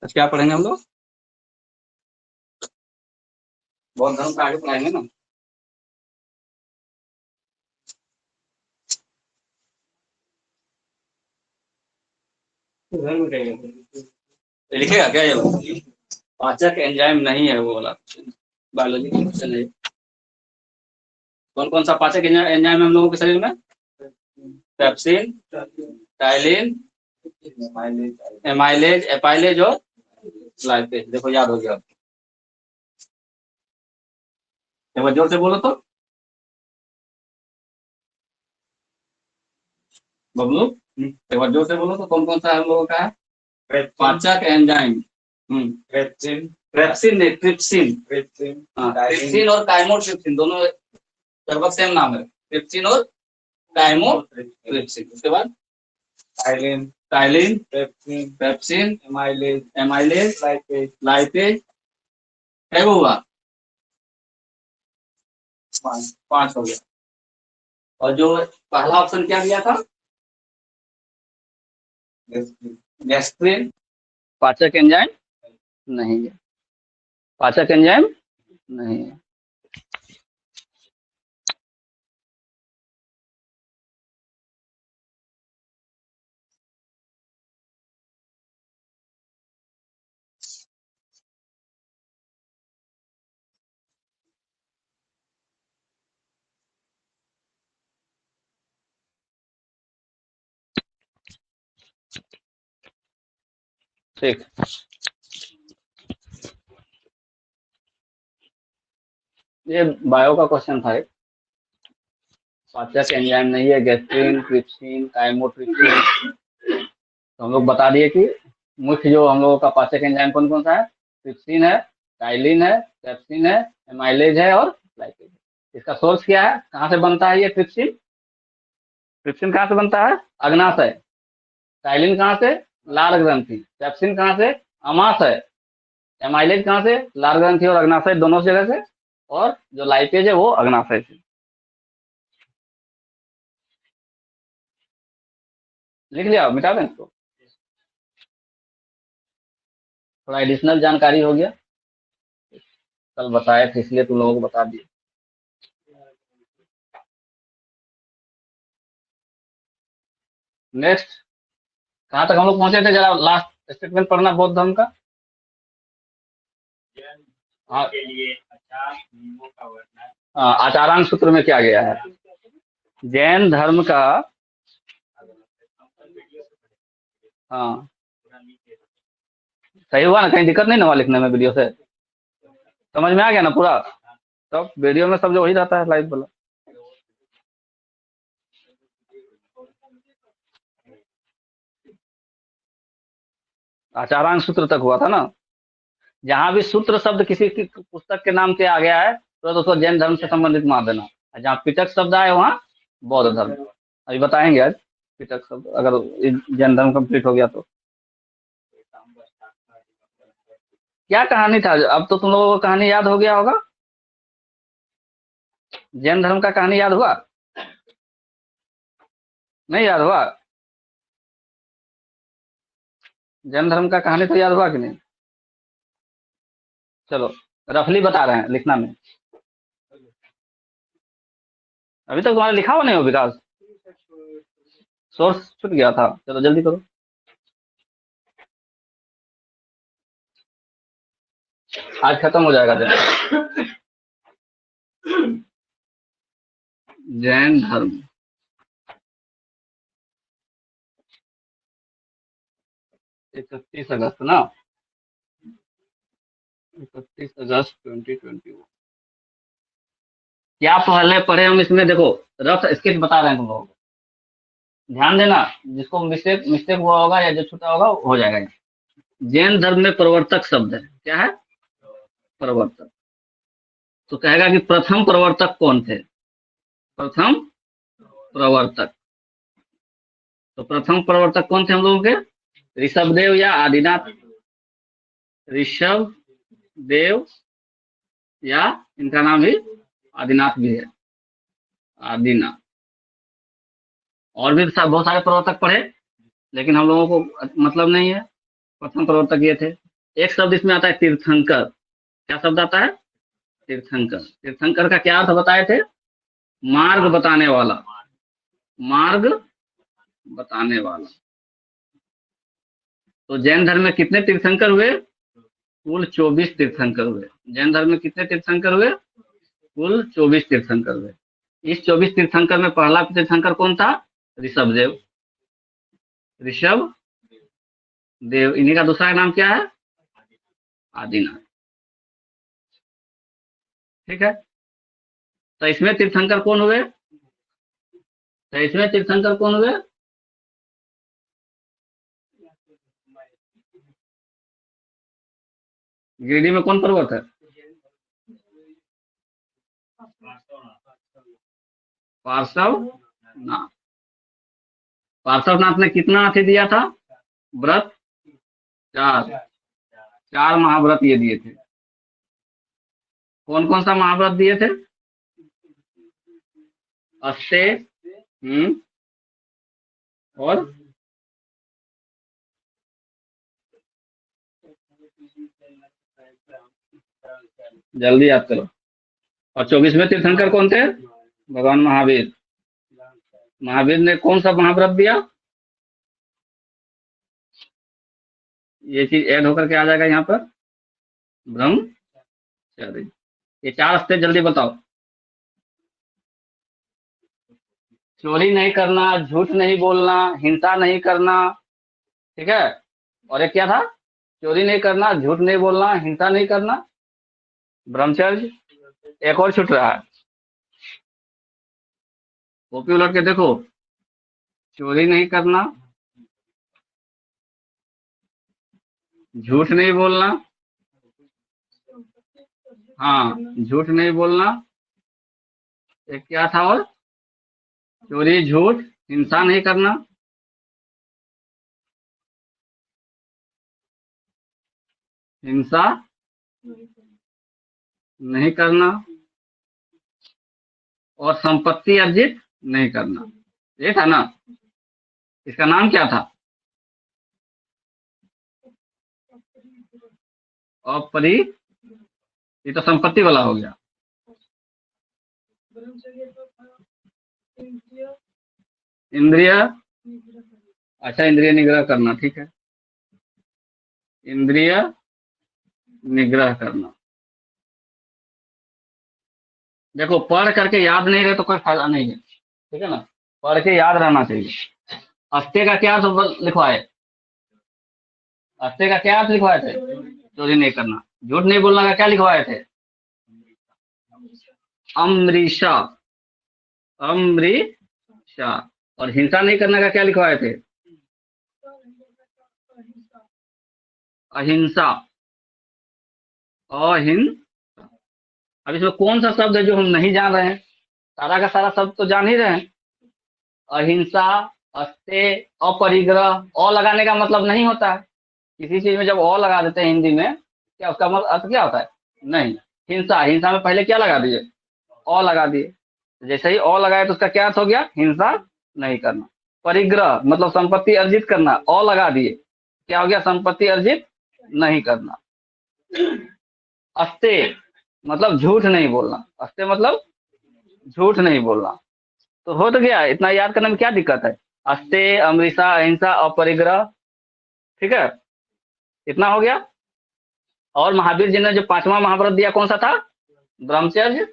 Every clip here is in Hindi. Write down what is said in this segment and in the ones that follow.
आज क्या पढ़ेंगे हम लोग? बौद्ध धर्म का आगे पढ़ाएंगे ना। ये लिखेगा क्या ये लोग? पाचक एंजाइम नहीं है वो वाला, बायोलॉजी का क्वेश्चन है। कौन कौन सा पाचक एंजाइम है हम लोगों के शरीर में? पेप्सिन, टाइलिन, एमाइलेज, एपाइलेज और लाइपेज। देखो याद हो गया। एक बार जोर से बोलो तो। बबलू, एक बार जोर से बोलो तो कौन कौन सा हम लोगों का है पाचक एंजाइम? ट्रिप्सिन, ट्रिप्सिन नहीं, ट्रिप्सिन। ट्रिप्सिन और काइमोट्रिप्सिन दोनों लगभग सेम नाम है। ट्रिप्सिन और काइमोट्रिप्सिन। उसके बाद ptyalin, ptyalin, pepsin, pepsin, amylase, amylase, lipase, lipase. है वो हुआ? पांच हो गया। और जो पहला ऑप्शन क्या दिया था? गैस्ट्रिन पाचक एंजाइम नहीं है। पाचक एंजाइम नहीं है। ठीक, ये बायो का क्वेश्चन था। पाचक एंजाइम नहीं है, गैस्ट्रिन, ट्रिप्सिन, काइमोट्रिप्सिन। तो हम लोग बता दिए कि मुख्य जो हम लोगों का पाचक एंजाइम कौन कौन सा है? ट्रिप्सिन है, टाइलिन है, पेप्सिन है, एमाइलेज है और लाइपेज है। इसका सोर्स क्या है? कहाँ से बनता है ये ट्रिप्सिन? ट्रिप्सिन कहाँ से बनता है? अग्नाशय। टाइलिन कहाँ से? लार ग्रंथि। पेप्सिन कहाँ से? अमाशय। एमाइलेज कहाँ से? लार ग्रंथि और अग्नाशय दोनों जगह से। और जो लाइपेज है वो अग्नाशय से। लिख लिया, मिटा दें इसको। थोड़ा एडिशनल जानकारी हो गया, कल बताए थे इसलिए तुम लोगों को बता दिए। नेक्स्ट, कहाँ तक हम लोग पहुंचे थे? जरा लास्ट स्टेटमेंट पढ़ना बौद्ध धर्म का। हाँ, आचारांश सूत्र में क्या गया है? जैन धर्म का, हाँ सही हुआ ना? कहीं दिक्कत नहीं ना हुआ लिखने में? वीडियो से समझ में आ गया ना पूरा? तब वीडियो में सब जो वही रहता है लाइव वाला। आचारांश सूत्र तक हुआ था ना? जहां भी सूत्र शब्द किसी की पुस्तक के नाम से आ गया है तो उसको जैन धर्म से संबंधित मान देना। जहाँ पिटक शब्द आए वहाँ बौद्ध धर्म। अभी बताएंगे आज पिटक शब्द, अगर जैन धर्म कंप्लीट हो गया तो। क्या कहानी था? अब तो तुम लोगों को कहानी याद हो गया होगा। जैन धर्म का कहानी याद हुआ? नहीं याद हुआ? जैन धर्म का कहानी तो याद हुआ कि नहीं? चलो रफली बता रहे हैं, लिखना नहीं। अभी तक तुम्हारा लिखा हुआ नहीं हो विकास? सोर्स छूट गया था। चलो जल्दी करो। आज खत्म हो जाएगा जैन। जैन धर्म 31 अगस्त ना, 31 अगस्त 2021। क्या पहले पढ़े हम इसमें? देखो रफ स्केच बता रहे हैं तुम लोगों को, ध्यान देना। जिसको मिस्टेक मिस्टेक हुआ होगा या जो छूटा होगा हो जाएगा। जैन धर्म में प्रवर्तक शब्द है, क्या है? प्रवर्तक। तो कहेगा कि प्रथम प्रवर्तक कौन थे? प्रथम प्रवर्तक। तो प्रथम प्रवर्तक कौन थे हम लोगों के? ऋषभदेव या आदिनाथ? ऋषभ देव या इनका नाम भी आदिनाथ भी है, आदिनाथ। और भी बहुत सारे प्रवर्तक पढ़े, लेकिन हम लोगों को मतलब नहीं है। प्रथम प्रवर्तक ये थे। एक शब्द इसमें आता है तीर्थंकर। क्या शब्द आता है? तीर्थंकर। तीर्थंकर का क्या अर्थ बताए थे? मार्ग बताने वाला। मार्ग बताने वाला। तो जैन धर्म में कितने तीर्थंकर हुए? कुल 24 तीर्थंकर हुए। जैन धर्म में कितने तीर्थंकर हुए? कुल 24 तीर्थंकर हुए। इस 24 तीर्थंकर में पहला तीर्थंकर कौन था? ऋषभदेव। ऋषभ देव। इन्हीं का दूसरा नाम क्या है? आदिनाथ। ठीक है। तो इसमें तीर्थंकर कौन हुए? तो इसमें तीर्थंकर कौन हुए? गिरिडीह में कौन पर्वत है? पार्श्वनाथ। पार्श्वनाथ ने कितना हाथी दिया था? व्रत 4। 4 महाव्रत ये दिए थे। कौन कौन सा महाव्रत दिए थे? अस्ते। और जल्दी याद करो। और 24वें तीर्थंकर कौन थे? भगवान महावीर। महावीर ने कौन सा महाव्रत दिया? ये चीज ऐड होकर के आ जाएगा यहाँ पर, ब्रह्मचर्य। ये 4 अस्ते जल्दी बताओ। चोरी नहीं करना, झूठ नहीं बोलना, हिंसा नहीं करना। ठीक है। और एक क्या था? चोरी नहीं करना, झूठ नहीं बोलना, हिंसा नहीं करना, ब्रह्मचर्य। एक और छूट रहा है। कॉपी उलट के देखो। चोरी नहीं करना, झूठ नहीं बोलना। हाँ, झूठ नहीं बोलना। एक क्या था और? चोरी, झूठ, हिंसा नहीं करना। हिंसा नहीं करना। और संपत्ति अर्जित नहीं करना। ये था ना? इसका नाम क्या था? अपरि। ये तो संपत्ति वाला हो गया। इंद्रिय। अच्छा, इंद्रिय निग्रह करना। ठीक है। इंद्रिय निग्रह करना। देखो, पढ़ करके याद नहीं रहे तो कोई फायदा नहीं है। ठीक है ना? पढ़ के याद रहना चाहिए। अस्ते का क्या अर्थ लिखवाए? अस्ते का क्या अर्थ लिखवाए थे? चोरी नहीं करना। झूठ नहीं बोलना का क्या लिखवाए थे? अमरीशा। अमरीशा। और हिंसा नहीं करने का क्या लिखवाए थे? अहिंसा। अहिंसा। अब इसमें कौन सा शब्द है जो हम नहीं जान रहे हैं? सारा का सारा शब्द तो जान ही रहे हैं। अहिंसा, अस्ते, अपरिग्रह। अ लगाने का मतलब नहीं होता है। किसी चीज में जब अ लगा देते हैं हिंदी में, क्या उसका मतलब अर्थ क्या होता है? नहीं। हिंसा, हिंसा में पहले क्या लगा दिए? अ लगा दिए। जैसे ही अ लगाए तो उसका क्या अर्थ हो गया? हिंसा नहीं करना। परिग्रह मतलब संपत्ति अर्जित करना, अ लगा दिए, क्या हो गया? संपत्ति अर्जित नहीं करना। अस्ते मतलब झूठ नहीं बोलना। अस्ते मतलब झूठ नहीं बोलना। तो हो तो गया। इतना याद करने में क्या दिक्कत है? अस्ते, अमृषा, अहिंसा, अपरिग्रह। ठीक है। इतना हो गया। और महावीर जी ने जो 5वां महाव्रत दिया कौन सा था? ब्रह्मचर्य।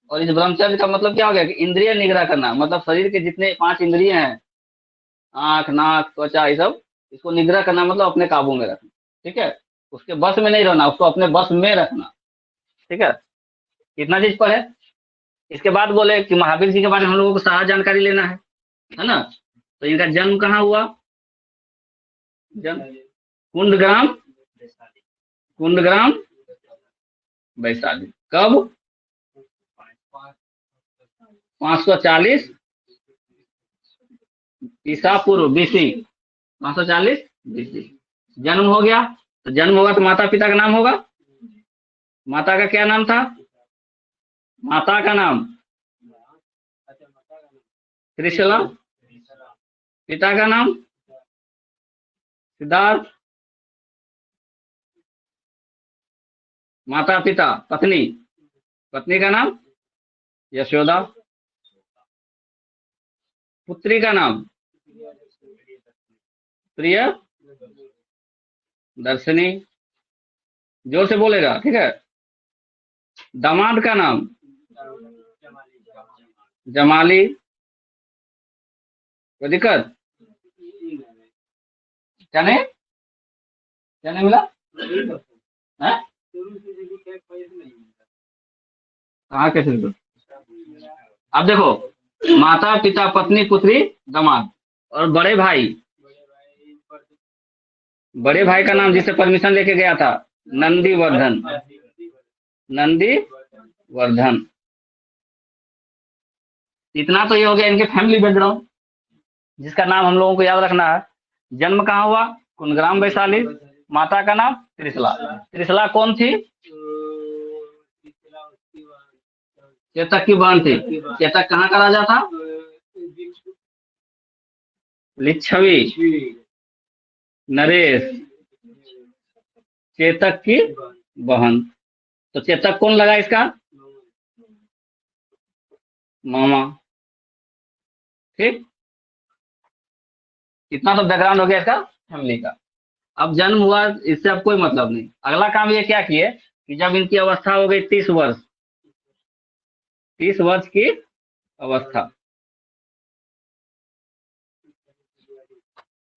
और इस ब्रह्मचर्य का मतलब क्या हो गया? कि इंद्रिय निग्रह करना, मतलब शरीर के जितने 5 इंद्रिय हैं, आंख, नाक, त्वचा, ये सब, इसको निग्रह करना मतलब अपने काबू में रखना। ठीक है। उसके बस में नहीं रहना, उसको अपने बस में रखना। ठीक है। इतना चीज पर है। इसके बाद बोले कि महावीर जी के बारे में हम लोगों को सारा जानकारी लेना है ना? तो इनका जन्म कहाँ हुआ? जन्म कुंडग्राम। कुंडग्राम वैशाली। कब? 540 ईसा पूर्व, बीसी। 540 बीसी जन्म हो गया। तो जन्म होगा तो माता पिता का नाम होगा। माता का क्या नाम था? माता का नाम त्रिशला। पिता का नाम सिद्धार्थ। माता पिता पत्नी, पत्नी का नाम यशोदा, पुत्री का नाम प्रिय दर्शनी, जोर से बोलेगा, ठीक है। दामाद का नाम जमाली, कोई दिक्कत? क्या नहीं, क्या नहीं मिला है? कहाँ कैसे मिला? अब देखो, माता पिता पत्नी पुत्री दामाद और बड़े भाई, बड़े भाई का नाम जिससे परमिशन लेके गया था नंदी वर्धन, नंदी वर्धन। इतना तो ये हो गया इनके फैमिली बैकग्राउंड, जिसका नाम हम लोगों को याद रखना है। जन्म कहाँ हुआ? कुंदग्राम वैशाली। माता का नाम त्रिशला। त्रिशला कौन थी? चेतक की बहन थी। चेतक कहाँ का राजा था? लिच्छवी। नरेश चेतक की बहन, तो चेतक कौन लगा इसका? मामा। ठीक, इतना तो बैकग्राउंड हो गया इसका फैमिली का। अब जन्म हुआ, इससे अब कोई मतलब नहीं। अगला काम ये क्या किए कि जब इनकी अवस्था हो गई 30 वर्ष, 30 वर्ष की अवस्था,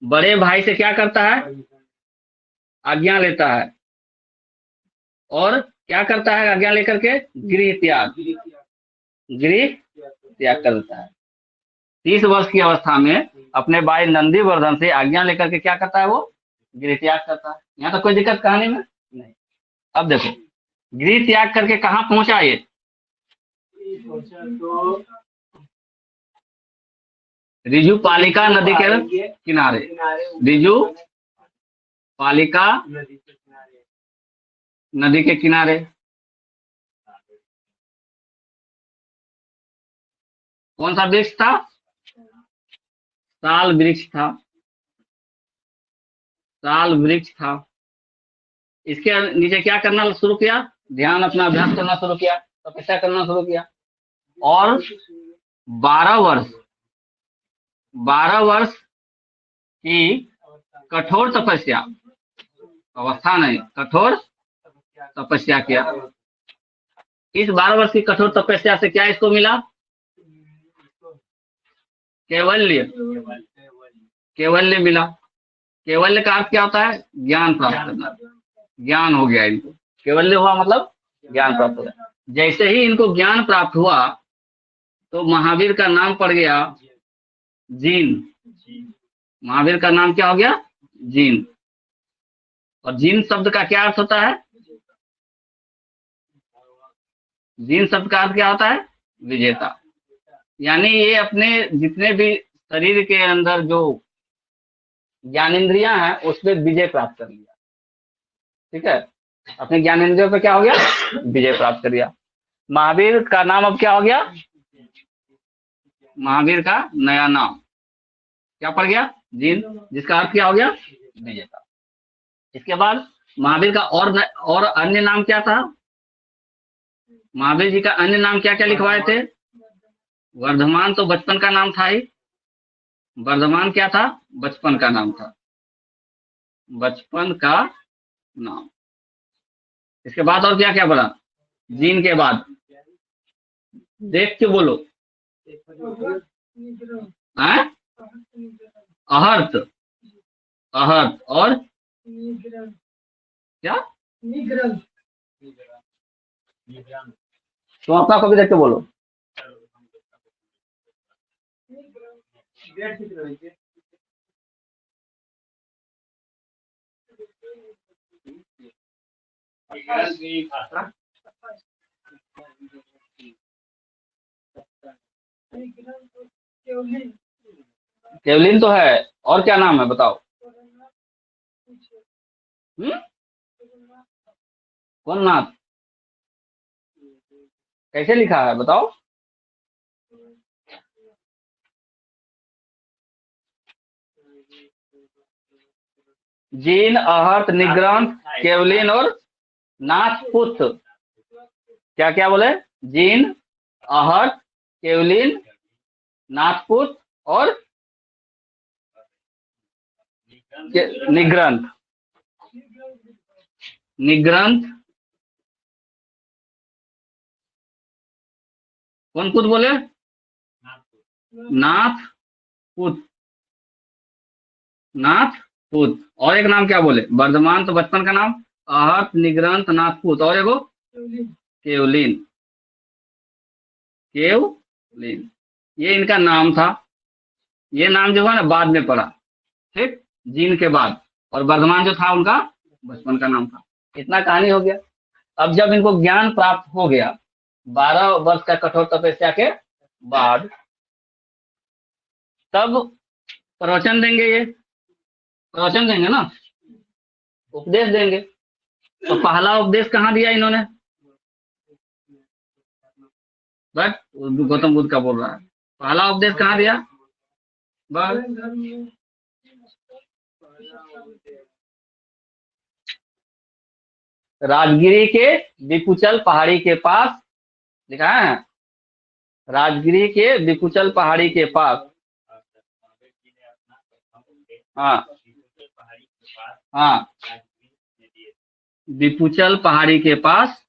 बड़े भाई से क्या करता है? आज्ञा लेता है। और क्या करता है आज्ञा लेकर के? गृह त्याग, गृह त्याग करता है। 30 वर्ष की अवस्था में अपने भाई नंदीवर्धन से आज्ञा लेकर के क्या करता है? वो गृह त्याग करता है। यहाँ तो कोई दिक्कत कहानी में नहीं। अब देखो, गृह त्याग करके कहाँ पहुंचा ये? रिजु पालिका नदी के किनारे, रिजु पालिका नदी के किनारे। कौन सा वृक्ष था? साल वृक्ष था, साल वृक्ष था। इसके नीचे क्या करना शुरू किया? ध्यान अपना अभ्यास करना शुरू किया, तपस्या करना शुरू किया। और 12 वर्ष, 12 वर्ष की कठोर तपस्या, अवस्था नहीं, कठोर तपस्या किया। इस 12 वर्ष की कठोर तपस्या से क्या इसको मिला? कैवल्य, कैवल्य मिला। कैवल्य का अर्थ क्या होता है? ज्ञान प्राप्त करना। ज्ञान हो गया इनको, कैवल्य हुआ मतलब ज्ञान प्राप्त हो गया। जैसे ही इनको ज्ञान प्राप्त हुआ तो महावीर का नाम पड़ गया जीन। महावीर का नाम क्या हो गया? जीन। और जीन शब्द का क्या अर्थ होता है? जीन शब्द का अर्थ क्या होता है? विजेता। यानी ये अपने जितने भी शरीर के अंदर जो ज्ञानेंद्रियां हैं उसमें विजय प्राप्त कर लिया। ठीक है, अपने ज्ञानेंद्रियों पे क्या हो गया? विजय प्राप्त कर लिया। महावीर का नाम अब क्या हो गया? महावीर का नया नाम क्या पड़ गया? जीन, जिसका अर्थ क्या हो गया? विजेता। इसके बाद महावीर का और अन्य नाम क्या था? महावीर जी का अन्य नाम क्या क्या लिखवाए थे? वर्धमान तो बचपन का नाम था ही। वर्धमान क्या था? बचपन का नाम था, बचपन का नाम। इसके बाद और क्या क्या पड़ा? जीन के बाद देख के बोलो, हैं? अहर्त, अहर्त और क्या? तुम अपना कभी देख के बोलो। केवलिन तो है, और क्या नाम है बताओ? कौन नाथ? कैसे लिखा है बताओ? जीन, अहर्त, निग्रंथ, केवलिन और नाथपुत, क्या क्या बोले? जीन, आहट, केवलिन, नाथपुत और निग्रंथ। निग्रंथ, कौन पुत बोले? नाथ पुत, नाथ पुत। और एक नाम क्या बोले? वर्धमान तो बचपन का नाम, आहट, निग्रंथ, नाथपुत और एगो केवलिन। केवलिन, ये इनका नाम था। ये नाम जो है ना बाद में पड़ा, ठीक, जीन के बाद। और वर्धमान जो था उनका बचपन का नाम था। इतना कहानी हो गया। अब जब इनको ज्ञान प्राप्त हो गया 12 वर्ष का कठोर तपस्या के बाद, तब प्रवचन देंगे। ये प्रवचन देंगे ना, उपदेश देंगे। तो पहला उपदेश कहाँ दिया इन्होंने? बट गौतम बुद्ध का बोल रहा है, पहला उपदेश कहाँ दिया? बस राजगिरी के विकुचल पहाड़ी के पास, लिखा है राजगिरी के विकुचल पहाड़ी के पास। हाँ हाँ, विकुचल पहाड़ी के पास,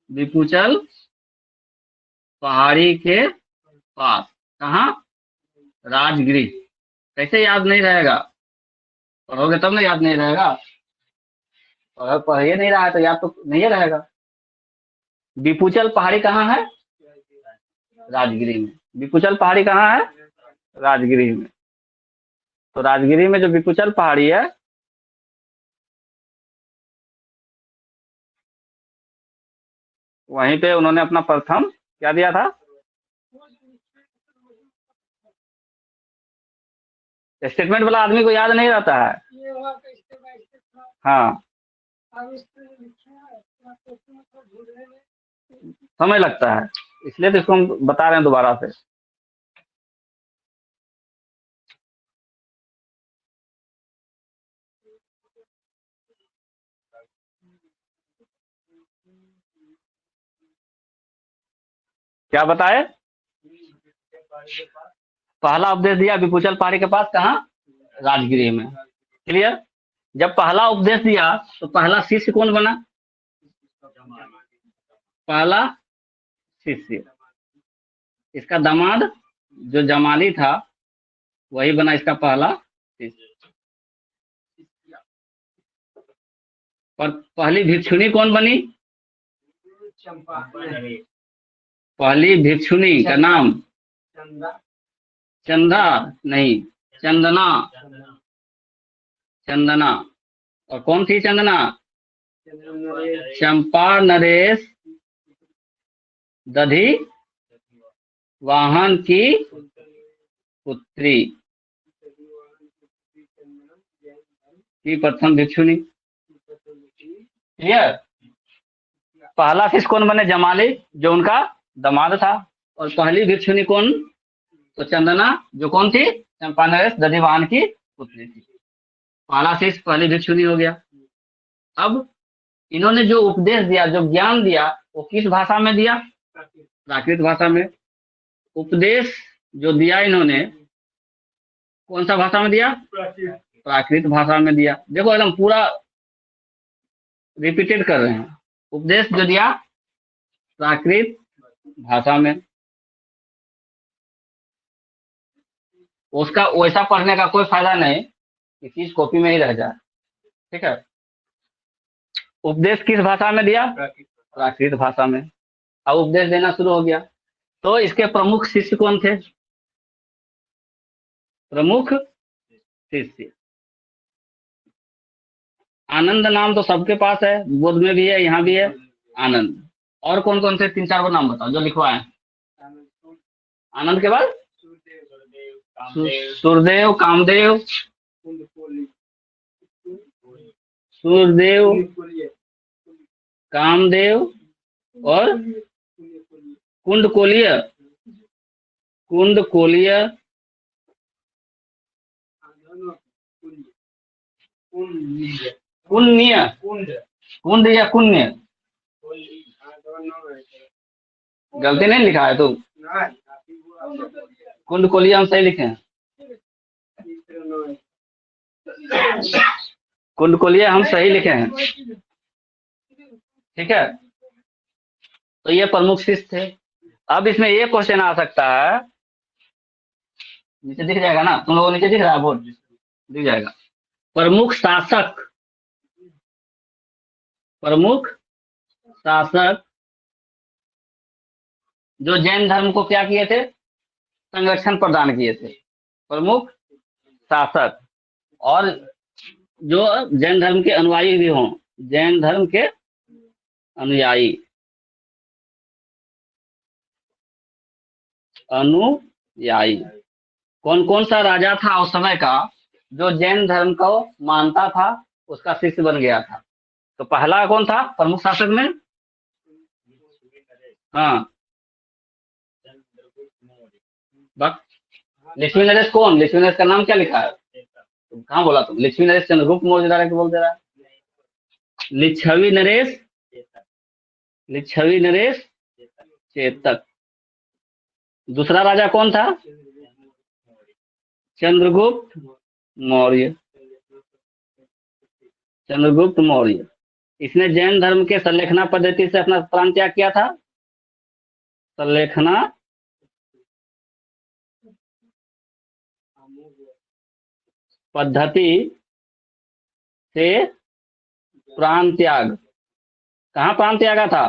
विकुचल पहाड़ी के पास। कहाँ? राजगिरी। कैसे याद नहीं रहेगा? पढ़ोगे तब ना याद नहीं रहेगा। पढ़िए नहीं रहा है तो याद तो नहीं रहेगा। विपुचल पहाड़ी कहाँ है? राजगिरी में। विपुचल पहाड़ी कहाँ है? राजगिरी में। तो राजगिरी में जो विपुचल पहाड़ी है, वहीं पे उन्होंने अपना प्रथम क्या दिया था? स्टेटमेंट वाला आदमी को याद नहीं रहता है। हाँ, समय लगता है, इसलिए तो इसको हम बता रहे हैं दोबारा से। क्या बताए? पहला उपदेश दिया विपुचल पहाड़ी के पास, कहाँ? राजगिरी में। क्लियर? जब पहला उपदेश दिया तो पहला शिष्य कौन बना? पहला शिष्य इसका दामाद जो जमाली था, वही बना इसका पहला शिष्य। पर पहली भिक्षुणी कौन बनी? पहली भिक्षुणी का नाम चंदा नहीं, चंदना। चंदना। और कौन थी चंदना? चंपा नरेश दधी वाहन की पुत्री की प्रथम भिक्षुणी। क्लियर? पहला शिष्य कौन बने? जमाली, जो उनका दामाद था। और पहली भिक्षुणी कौन? तो चंदना, जो कौन थी? चंपा नरेश दधी वाहन की पुत्री थी। पहला शिष्य पहली भिक्षुणी हो गया। अब इन्होंने जो उपदेश दिया, जो ज्ञान दिया, वो किस भाषा में दिया? प्राकृत भाषा में। उपदेश जो दिया इन्होंने, कौन सा भाषा में दिया? प्राकृत भाषा में दिया। देखो एकदम पूरा रिपीटेड कर रहे हैं। उपदेश जो दिया प्राकृत भाषा में, उसका वैसा पढ़ने का कोई फायदा नहीं कि चीज कॉपी में ही रह जाए। ठीक है? उपदेश किस भाषा में दिया? प्राकृत भाषा में। अब उपदेश देना शुरू हो गया। तो इसके प्रमुख शिष्य कौन थे? प्रमुख शिष्य आनंद नाम तो सबके पास है, बोध में भी है, यहाँ भी है आनंद। और कौन कौन से 3-4 को नाम बताओ जो लिखवाए? आनंद के बाद सूरदेव, कामदेव, सूरदेव, कामदेव और कुंडकोलीय। कुंडकोलीय, पुण्य, कुंड या कुण्य? गलती नहीं लिखा है तुम? कुंड कोलिया हम सही लिखे हैं। कुंड कोलिया हम सही लिखे हैं, ठीक है। तो ये प्रमुख शिष्य थे। अब इसमें ये क्वेश्चन आ सकता है, नीचे दिख जाएगा ना तुम लोगों को, नीचे दिख रहा है बोर्ड, दिख जाएगा। प्रमुख शासक, प्रमुख शासक जो जैन धर्म को क्या किए थे, संरक्षण प्रदान किए थे, प्रमुख शासक। और जो जैन धर्म के अनुयायी भी हों, जैन धर्म के अनुयायी, अनुयायी। कौन कौन सा राजा था उस समय का जो जैन धर्म को मानता था, उसका शिष्य बन गया था? तो पहला कौन था प्रमुख शासक में? हाँ, लक्ष्मी नरेश कौन? लक्ष्मी नरेश का नाम क्या लिखा है? तुम कहाँ बोला तुम? लक्ष्मी नरेश चंद्रगुप्त मौर्य डायरेक्ट बोल दे रहा है। लिच्छवी नरेश, लिच्छवी नरेश चेतक। दूसरा राजा कौन था? चंद्रगुप्त मौर्य, चंद्रगुप्त मौर्य। इसने जैन धर्म के संलेखना पद्धति से अपना प्राण त्याग किया था। संलेखना पद्धति से प्राण त्याग। कहाँ प्राण त्यागा था?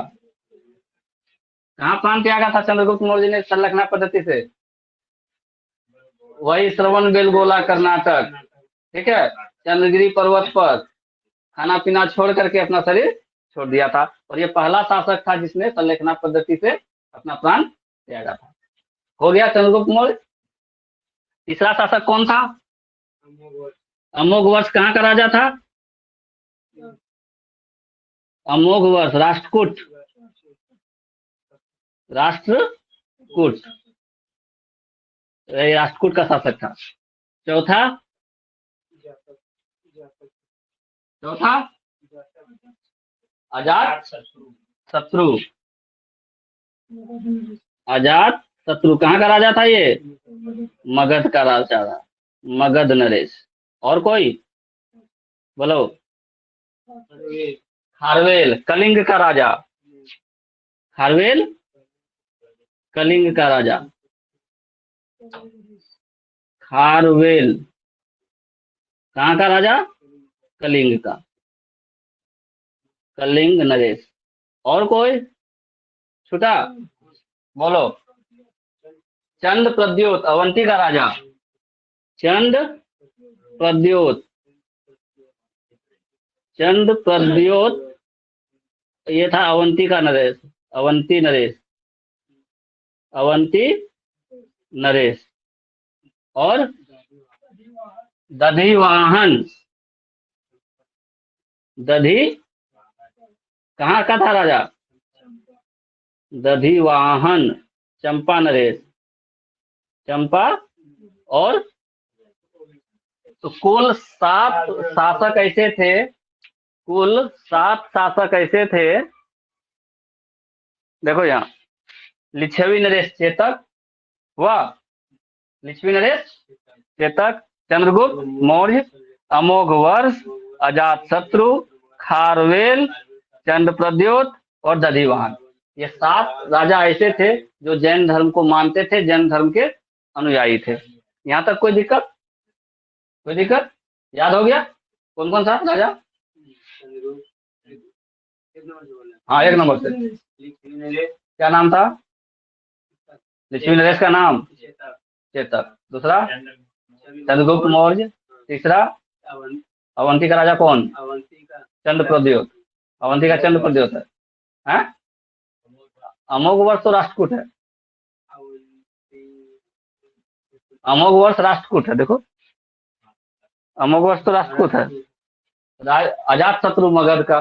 कहाँ प्राण त्यागा था चंद्रगुप्त मौर्य ने संलेखना पद्धति से? वही श्रवण बेलगोला कर्नाटक, ठीक है। चंद्रगिरी पर्वत पर खाना पीना छोड़ करके अपना शरीर छोड़ दिया था। और ये पहला शासक था जिसने संलेखना पद्धति से अपना प्राण त्यागा था। हो गया चंद्रगुप्त मौर्य। तीसरा शासक कौन था? अमोघवर्ष कहाँ का राजा था? अमोघवर्ष राष्ट्रकूट, राष्ट्रकूट, राष्ट्रकूट का शासक था। चौथा, चौथा अजात शत्रु, अजात शत्रु कहाँ का राजा था? ये मगध का राजा था, मगध नरेश। और कोई बोलो? खारवेल कलिंग का राजा, खारवेल कलिंग का राजा, खारवेल कहाँ का राजा? कलिंग का, कलिंग नरेश। और कोई छूटा? बोलो? चंद प्रद्योत अवंती का राजा, चंद प्रद्योत, चंद प्रद्योत ये था अवंती का नरेश, अवंती नरेश, अवंती नरेश। और दधिवाहन, दधी कहाँ का था राजा? दधिवाहन चंपा नरेश, चंपा। और तो कुल 7 शासक ऐसे थे, कुल 7 शासक ऐसे थे। देखो यहाँ लिच्छवी नरेश चेतक हुआ, लिच्छवी नरेश चेतक, चंद्रगुप्त मौर्य, अमोघवर्ष, अजात शत्रु, खारवेल, चंद प्रद्योत और दधिवाहन। ये 7 राजा ऐसे थे जो जैन धर्म को मानते थे, जैन धर्म के अनुयायी थे। यहाँ तक कोई दिक्कत? कोई दिक्कत? याद हो गया कौन कौन सा राजा? हाँ, 1 नंबर से क्या नाम था? लक्ष्मी नरेश का नाम चेतक। दूसरा चंद्रगुप्त मौर्य। तीसरा अवंती का राजा कौन? चंद्र प्रद्योत, अवंती का चंद्र प्रद्योत है। अमोघवर्ष तो राष्ट्रकूट है, अमोघवर्ष राष्ट्रकूट है। देखो अमोघवर्ष तो राष्ट्रकूट है। अजात शत्रु मगध का,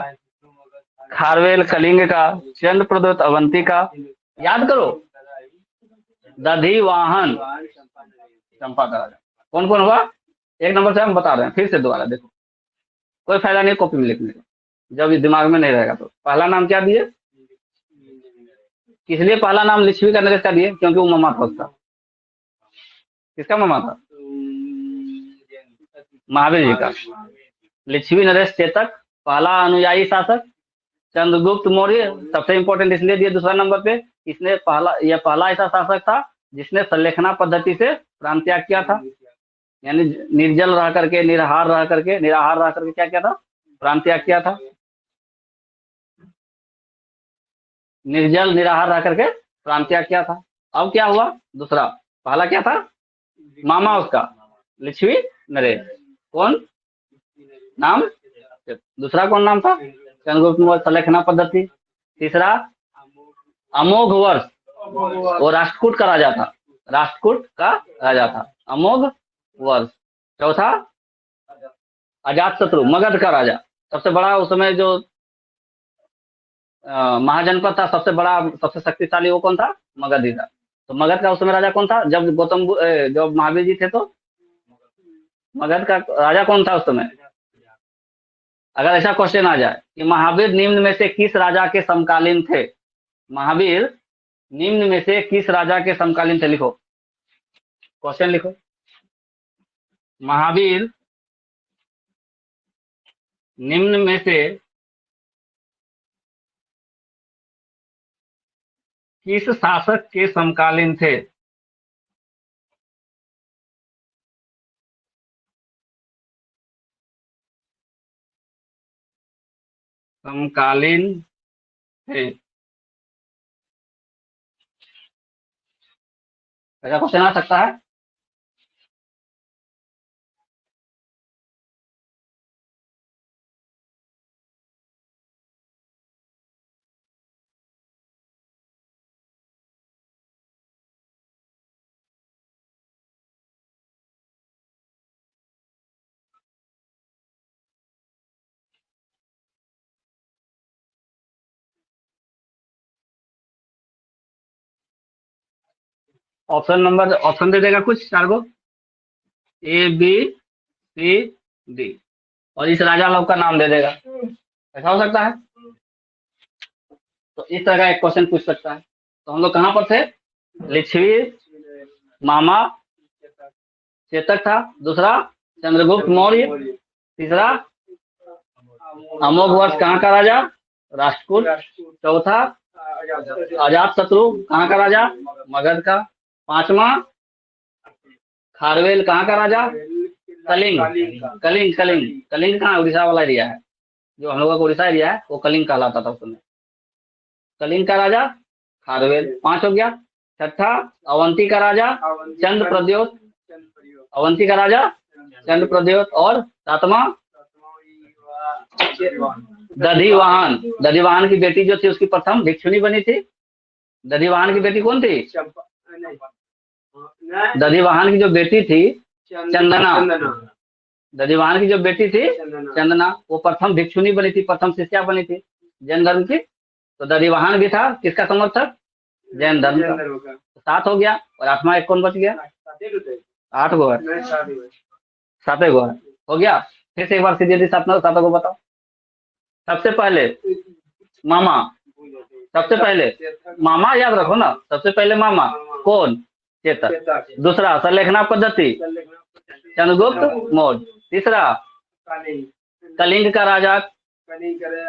खारवेल कलिंग का, चंद्र प्रद्योत अवंती का। याद करो, दधिवाहन चंपा का राजा। कौन कौन हुआ? 1 नंबर से हम बता रहे हैं, फिर से दोबारा देखो, कोई फायदा नहीं कॉपी में लिखने का। जब ये दिमाग में नहीं रहेगा तो। पहला नाम क्या दिए? किस लिए पहला नाम लिच्छवी का नरेश का दिए? क्योंकि वो मामा था उसका। किसका मामा था? महावीर जी का। लिच्छवी नरेश चेतक, पहला अनुयायी शासक। चंद्रगुप्त मौर्य सबसे इंपॉर्टेंट इसलिए दिए दूसरा नंबर पे, इसने यह पहला ऐसा शासक था जिसने संलेखना पद्धति से प्रांत त्याग किया था। यानी निर्जल रह करके, निराहार रह करके क्या किया था? प्रांत त्याग किया था। निर्जल निराहार रह करके प्रांत त्याग किया था। अब क्या हुआ? दूसरा। पहला क्या था? मामा उसका लिच्छवी नरेश। कौन नाम? दूसरा कौन नाम था? चंद्रगुप्त मौर्य, संलेखना पद्धति। तीसरा अमोघ वर्ष, वो राष्ट्रकूट का राजा था। राष्ट्रकूट का राजा था, अमोघ वर्ष। चौथा अजात शत्रु, मगध का राजा। सबसे बड़ा उस समय जो महाजनपद था, सबसे बड़ा सबसे शक्तिशाली वो कौन था? मगध ही था। तो मगध का उस समय राजा कौन था? जब जब महावीर जी थे तो मगध का राजा कौन था उस समय? अगर ऐसा क्वेश्चन आ जाए कि महावीर निम्न में से किस राजा के समकालीन थे, महावीर निम्न में से किस राजा के समकालीन थे, लिखो, क्वेश्चन लिखो। महावीर निम्न में से किस शासक के समकालीन थे? समकालीन थे। ऐसा क्वेश्चन आ सकता है। ऑप्शन दे देगा कुछ चार गो, ए बी सी डी, और इस राजा लोग का नाम दे देगा। ऐसा हो सकता है। तो इस तरह का एक क्वेश्चन पूछ सकता है। तो हम लोग कहाँ पर थे? लिच्छवी मामा चेतक था। दूसरा चंद्रगुप्त मौर्य। तीसरा अमोघ वर्ष कहाँ का राजा? राष्ट्रकूट। चौथा अजात शत्रु कहाँ का राजा? मगध का। पांचवा खारवेल कहाँ का राजा? कलिंग। कलिंग कलिंग कलिंग कहाँ? उड़ीसा वाला एरिया है, जो हम लोगों का उड़ीसा एरिया है वो कलिंग कहलाता था उस समय। कलिंग का राजा खारवेल, 5 हो गया। छठा अवंती का राजा चंद्र प्रद्योत। अवंती का राजा चंद्र प्रद्योत। और सातवां दधिवाहन। दधिवाहन की बेटी जो थी उसकी प्रथम भिक्षुणी बनी थी। दधिवाहन की बेटी कौन थी? दधिवाहन की जो बेटी थी चंदना। दधिवाहन की जो बेटी थी चंदना, वो प्रथम भिक्षुणी बनी थी, प्रथम शिष्या बनी थी जैन धर्म की। तो दधिवाहन भी था किसका समर्थक? जैन धर्म का। 7 हो गया। और 8वां एक कौन बच गया? 8 गो है, 7 गो है। हो गया। फिर से एक बार सीधी 7 को बताओ। सबसे पहले मामा, सबसे पहले मामा याद रखो ना, सबसे पहले मामा कौन? चेतक। दूसरा संलेखना पद्धति चंद्रगुप्त मौर्य। तीसरा कलिंग का राजा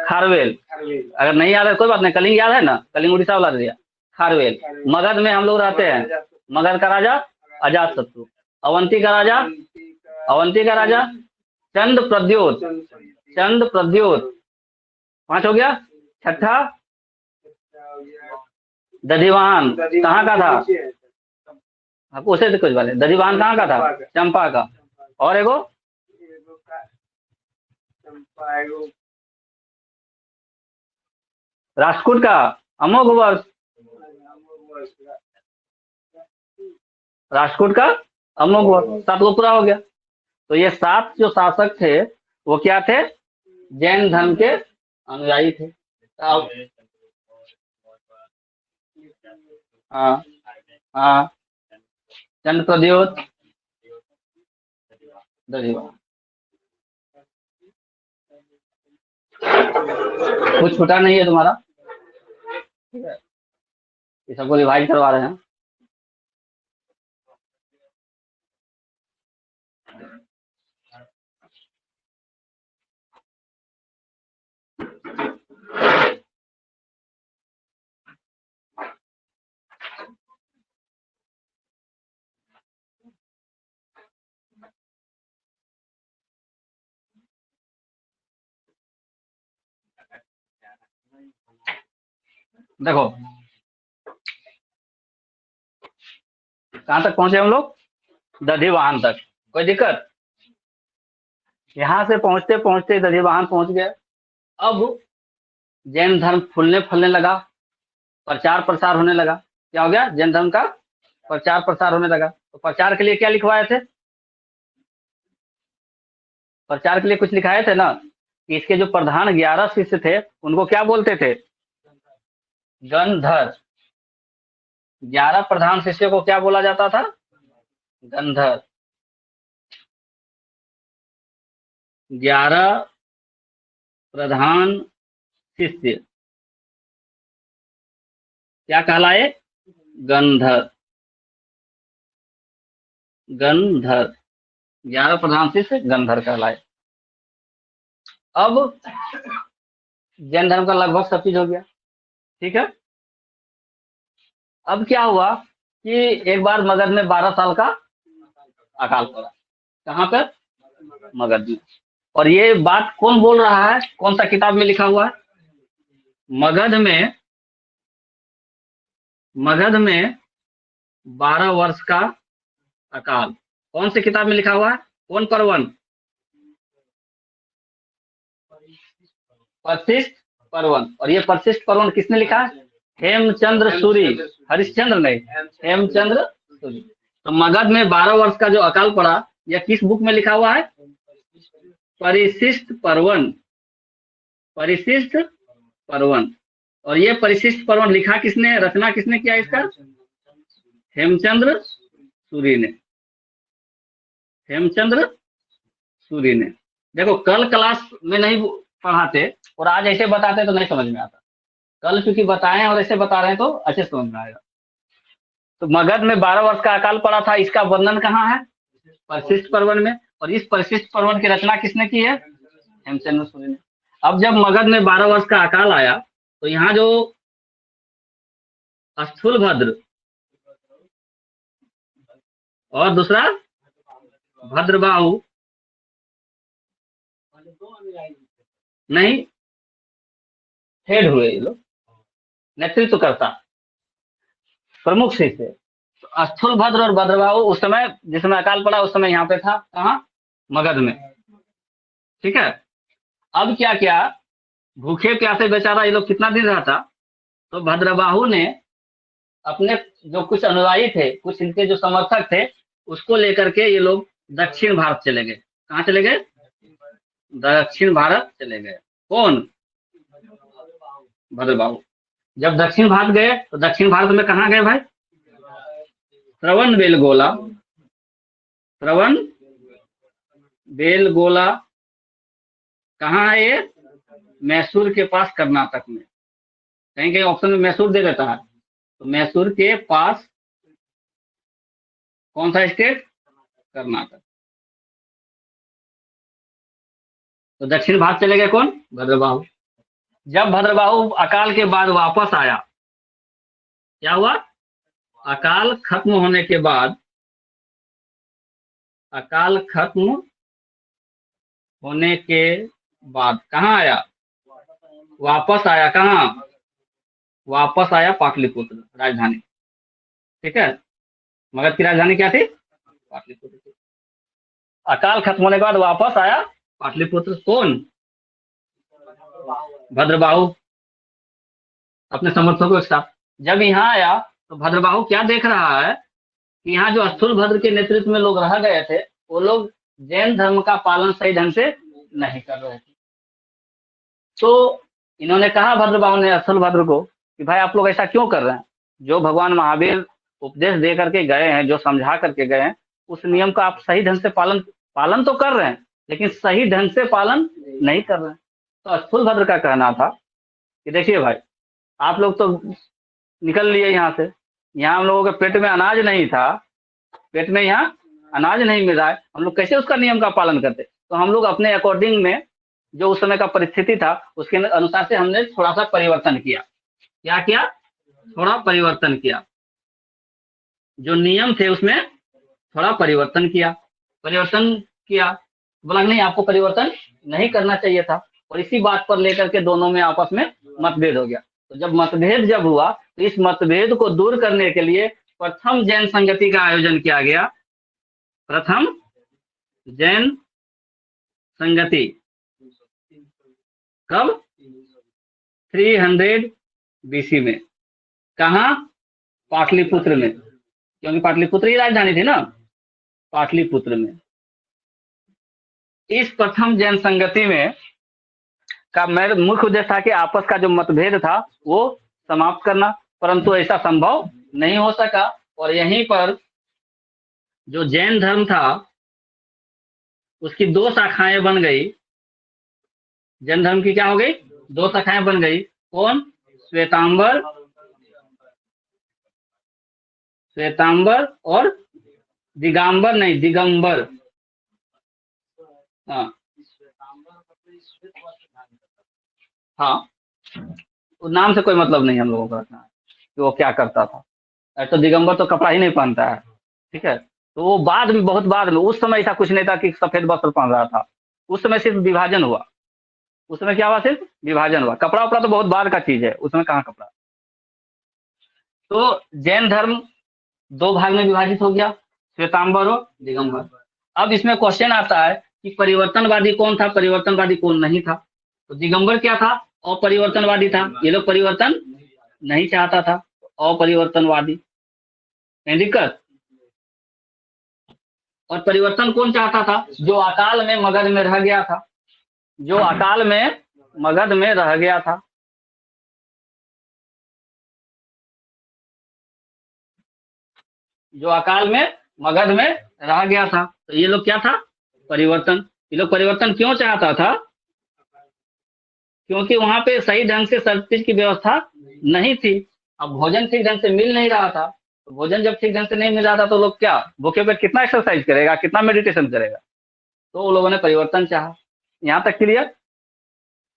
खारवेल। अगर नहीं याद है कोई बात नहीं, कलिंग याद है ना, कलिंग उड़ीसा वाला एरिया। खारवेल। मगध में हम लोग रहते हैं। मगध का राजा अजात शत्रु। अवंती का राजा, अवंती का राजा चंद्र प्रद्योत। चंद्र प्रद्योत 5 हो गया। छठा दधिवाहन कहाँ का था? आपको उसे से कुछ वाले, दधिवाहन कहाँ का था? चंपा का। और एगो राष्ट्रकूट का अमोघ वर्ष। राष्ट्रकूट का अमोघ वर्ष। 7 को पूरा हो गया। तो ये 7 जो शासक थे वो क्या थे? जैन धर्म के अनुयायी थे। हाँ हाँ, चंद्र प्रद्योत दधिवाहन। कुछ छूटा नहीं है तुम्हारा, ठीक है, ये सबको रिवाइज करवा रहे हैं। देखो कहां तक पहुंचे हम लोग, दधी वाहन तक, कोई दिक्कत, यहां से पहुंचते पहुंचते दधी वाहन पहुंच गए। अब जैन धर्म फूलने फलने लगा, प्रचार प्रसार होने लगा। क्या हो गया, जैन धर्म का प्रचार प्रसार होने लगा। तो प्रचार के लिए क्या लिखवाए थे, प्रचार के लिए कुछ लिखाए थे ना, कि इसके जो प्रधान 11 शिष्य थे उनको क्या बोलते थे, गणधर। 11 प्रधान शिष्यों को क्या बोला जाता था, गंधर। 11 प्रधान शिष्य क्या कहलाए, गंधर। गंधर 11 प्रधान शिष्य गंधर कहलाए। अब जैन धर्म का लगभग सब चीज हो गया, ठीक है। अब क्या हुआ कि एक बार मगध में 12 साल का अकाल पड़ा। कहाँ पर, मगध में। और ये बात कौन बोल रहा है, कौन सा किताब में लिखा हुआ है, मगध में, मगध में 12 वर्ष का अकाल, कौन सी किताब में लिखा हुआ है, कौन पर्वन, परशिष्ट पर्वन। और ये परशिष्ट पर्वन किसने लिखा है, हेमचंद्र सूरी, हरिश्चंद्र नहीं, हेमचंद्र सूरी। तो मगध में 12 वर्ष का जो अकाल पड़ा, यह किस बुक में लिखा हुआ है, परिशिष्ट पर्वन, परिशिष्ट पर्वन। और ये परिशिष्ट पर्वन लिखा किसने, रचना किसने किया इसका, हेमचंद्र सूरी ने, हेमचंद्र सूरी ने। देखो कल क्लास में नहीं पढ़ाते और आज ऐसे बताते तो नहीं समझ में आता, कल क्योंकि बताए और ऐसे बता रहे हैं तो अच्छे समझ में आएगा। तो मगध में 12 वर्ष का अकाल पड़ा था, इसका वर्णन कहाँ है, परिशिष्ट पर्वन में। और इस परिशिष्ट पर्वन की रचना किसने की है, हेमचंद्र सूरी ने। अब जब मगध में 12 वर्ष का अकाल आया तो यहाँ जो स्थूलभद्र और दूसरा भद्रबाहु, नहीं हेड हुए ये लोग, नेतृत्व करता, प्रमुख शिष्य। तो स्थूलभद्र और भद्रबाहु उस समय जिस समय अकाल पड़ा उस समय यहाँ पे था, कहाँ, मगध में, ठीक है। अब क्या क्या, भूखे प्यासे बेचारा ये लोग कितना दिन रहा था। तो भद्रबाहु ने अपने जो कुछ अनुयायी थे, कुछ इनके जो समर्थक थे, उसको लेकर के ये लोग दक्षिण भारत चले गए। कहाँ चले गए, दक्षिण भारत चले गए। कौन, भद्रबाहु। जब दक्षिण भारत गए तो दक्षिण भारत में कहाँ गए भाई, श्रवण बेलगोला, श्रवण बेलगोला कहाँ है ये, मैसूर के पास, कर्नाटक में। कहीं कहीं ऑप्शन में मैसूर दे देता है, तो मैसूर के पास कौन सा स्टेट, कर्नाटक। तो दक्षिण भारत चले गए कौन, भद्रबाहु। जब भद्रबाहु अकाल के बाद वापस आया, क्या हुआ, अकाल खत्म होने के बाद, अकाल खत्म होने के बाद कहाँ आया, वापस आया, कहाँ, वापस आया पाटलिपुत्र राजधानी, ठीक है। मगध की राजधानी क्या थी, पाटलिपुत्र थी। अकाल खत्म होने के बाद वापस आया पाटलिपुत्र, कौन, भद्रबाहु, अपने समर्थकों के साथ। जब यहाँ आया तो भद्रबाहु क्या देख रहा है कि यहाँ जो स्थूलभद्र के नेतृत्व में लोग रह गए थे, वो लोग जैन धर्म का पालन सही ढंग से नहीं कर रहे थे। तो इन्होंने कहा, भद्रबाहु ने स्थूलभद्र को, कि भाई आप लोग ऐसा क्यों कर रहे हैं, जो भगवान महावीर उपदेश दे करके गए हैं, जो समझा करके गए हैं, उस नियम का आप सही ढंग से पालन पालन तो कर रहे हैं, लेकिन सही ढंग से पालन नहीं कर रहे हैं। तो स्थूलभद्र का कहना था कि देखिए भाई, आप लोग तो निकल लिए यहाँ से, यहाँ हम लोगों के पेट में अनाज नहीं था, पेट में यहाँ अनाज नहीं मिल रहा है, हम लोग कैसे उसका नियम का पालन करते। तो हम लोग अपने अकॉर्डिंग में जो उस समय का परिस्थिति था उसके अनुसार से हमने थोड़ा सा परिवर्तन किया। क्या किया? थोड़ा परिवर्तन किया, जो नियम थे उसमें थोड़ा परिवर्तन किया। परिवर्तन किया, बोला नहीं आपको परिवर्तन नहीं करना चाहिए था, और इसी बात पर लेकर के दोनों में आपस में मतभेद हो गया। तो जब मतभेद जब हुआ तो इस मतभेद को दूर करने के लिए प्रथम जैन संगति का आयोजन किया गया। प्रथम जैन संगति कब? 300 बीसी में। कहा? पाटलिपुत्र में, क्योंकि पाटलिपुत्र ही राजधानी थी ना, पाटलिपुत्र में। इस प्रथम जैन संगति में का मेरा मुख्य उद्देश्य था कि आपस का जो मतभेद था वो समाप्त करना, परंतु ऐसा संभव नहीं हो सका। और यहीं पर जो जैन धर्म था उसकी दो शाखाएं बन गई। जैन धर्म की क्या हो गई? दो शाखाएं बन गई। कौन? श्वेतांबर, श्वेतांबर और दिगंबर, नहीं दिगंबर। हाँ हाँ, नाम से कोई मतलब नहीं हम लोगों का रखना है कि वो क्या करता था। तो दिगंबर तो कपड़ा ही नहीं पहनता है, ठीक है। तो वो बाद में, बहुत बाद में, उस समय ऐसा कुछ नहीं था कि सफेद वस्त्र पहन रहा था। उस समय सिर्फ विभाजन हुआ। उस समय क्या हुआ? सिर्फ विभाजन हुआ। कपड़ा उपड़ा तो बहुत बाद का चीज है, उसमें कहाँ कपड़ा। तो जैन धर्म दो भाग में विभाजित हो गया, श्वेतांबर और दिगंबर। अब इसमें क्वेश्चन आता है कि परिवर्तनवादी कौन था, परिवर्तनवादी कौन नहीं था। तो दिगंबर क्या था? अपरिवर्तनवादी था। ये लोग परिवर्तन नहीं चाहता था, अपरिवर्तनवादी। दिक्कत। और परिवर्तन कौन चाहता था? जो अकाल में मगध में रह गया था, जो अकाल में मगध में रह गया था। जो अकाल में मगध में रह गया था। तो ये लोग क्या था? परिवर्तन। ये लोग परिवर्तन क्यों चाहता था? क्योंकि वहां पे सही ढंग से सब चीज की व्यवस्था नहीं थी। अब भोजन ठीक ढंग से मिल नहीं रहा था। तो भोजन जब ठीक ढंग से नहीं मिल रहा था तो लोग क्या, भूखे पेट कितना एक्सरसाइज करेगा, कितना मेडिटेशन करेगा। तो वो लोगों ने परिवर्तन चाहा। यहाँ तक क्लियर।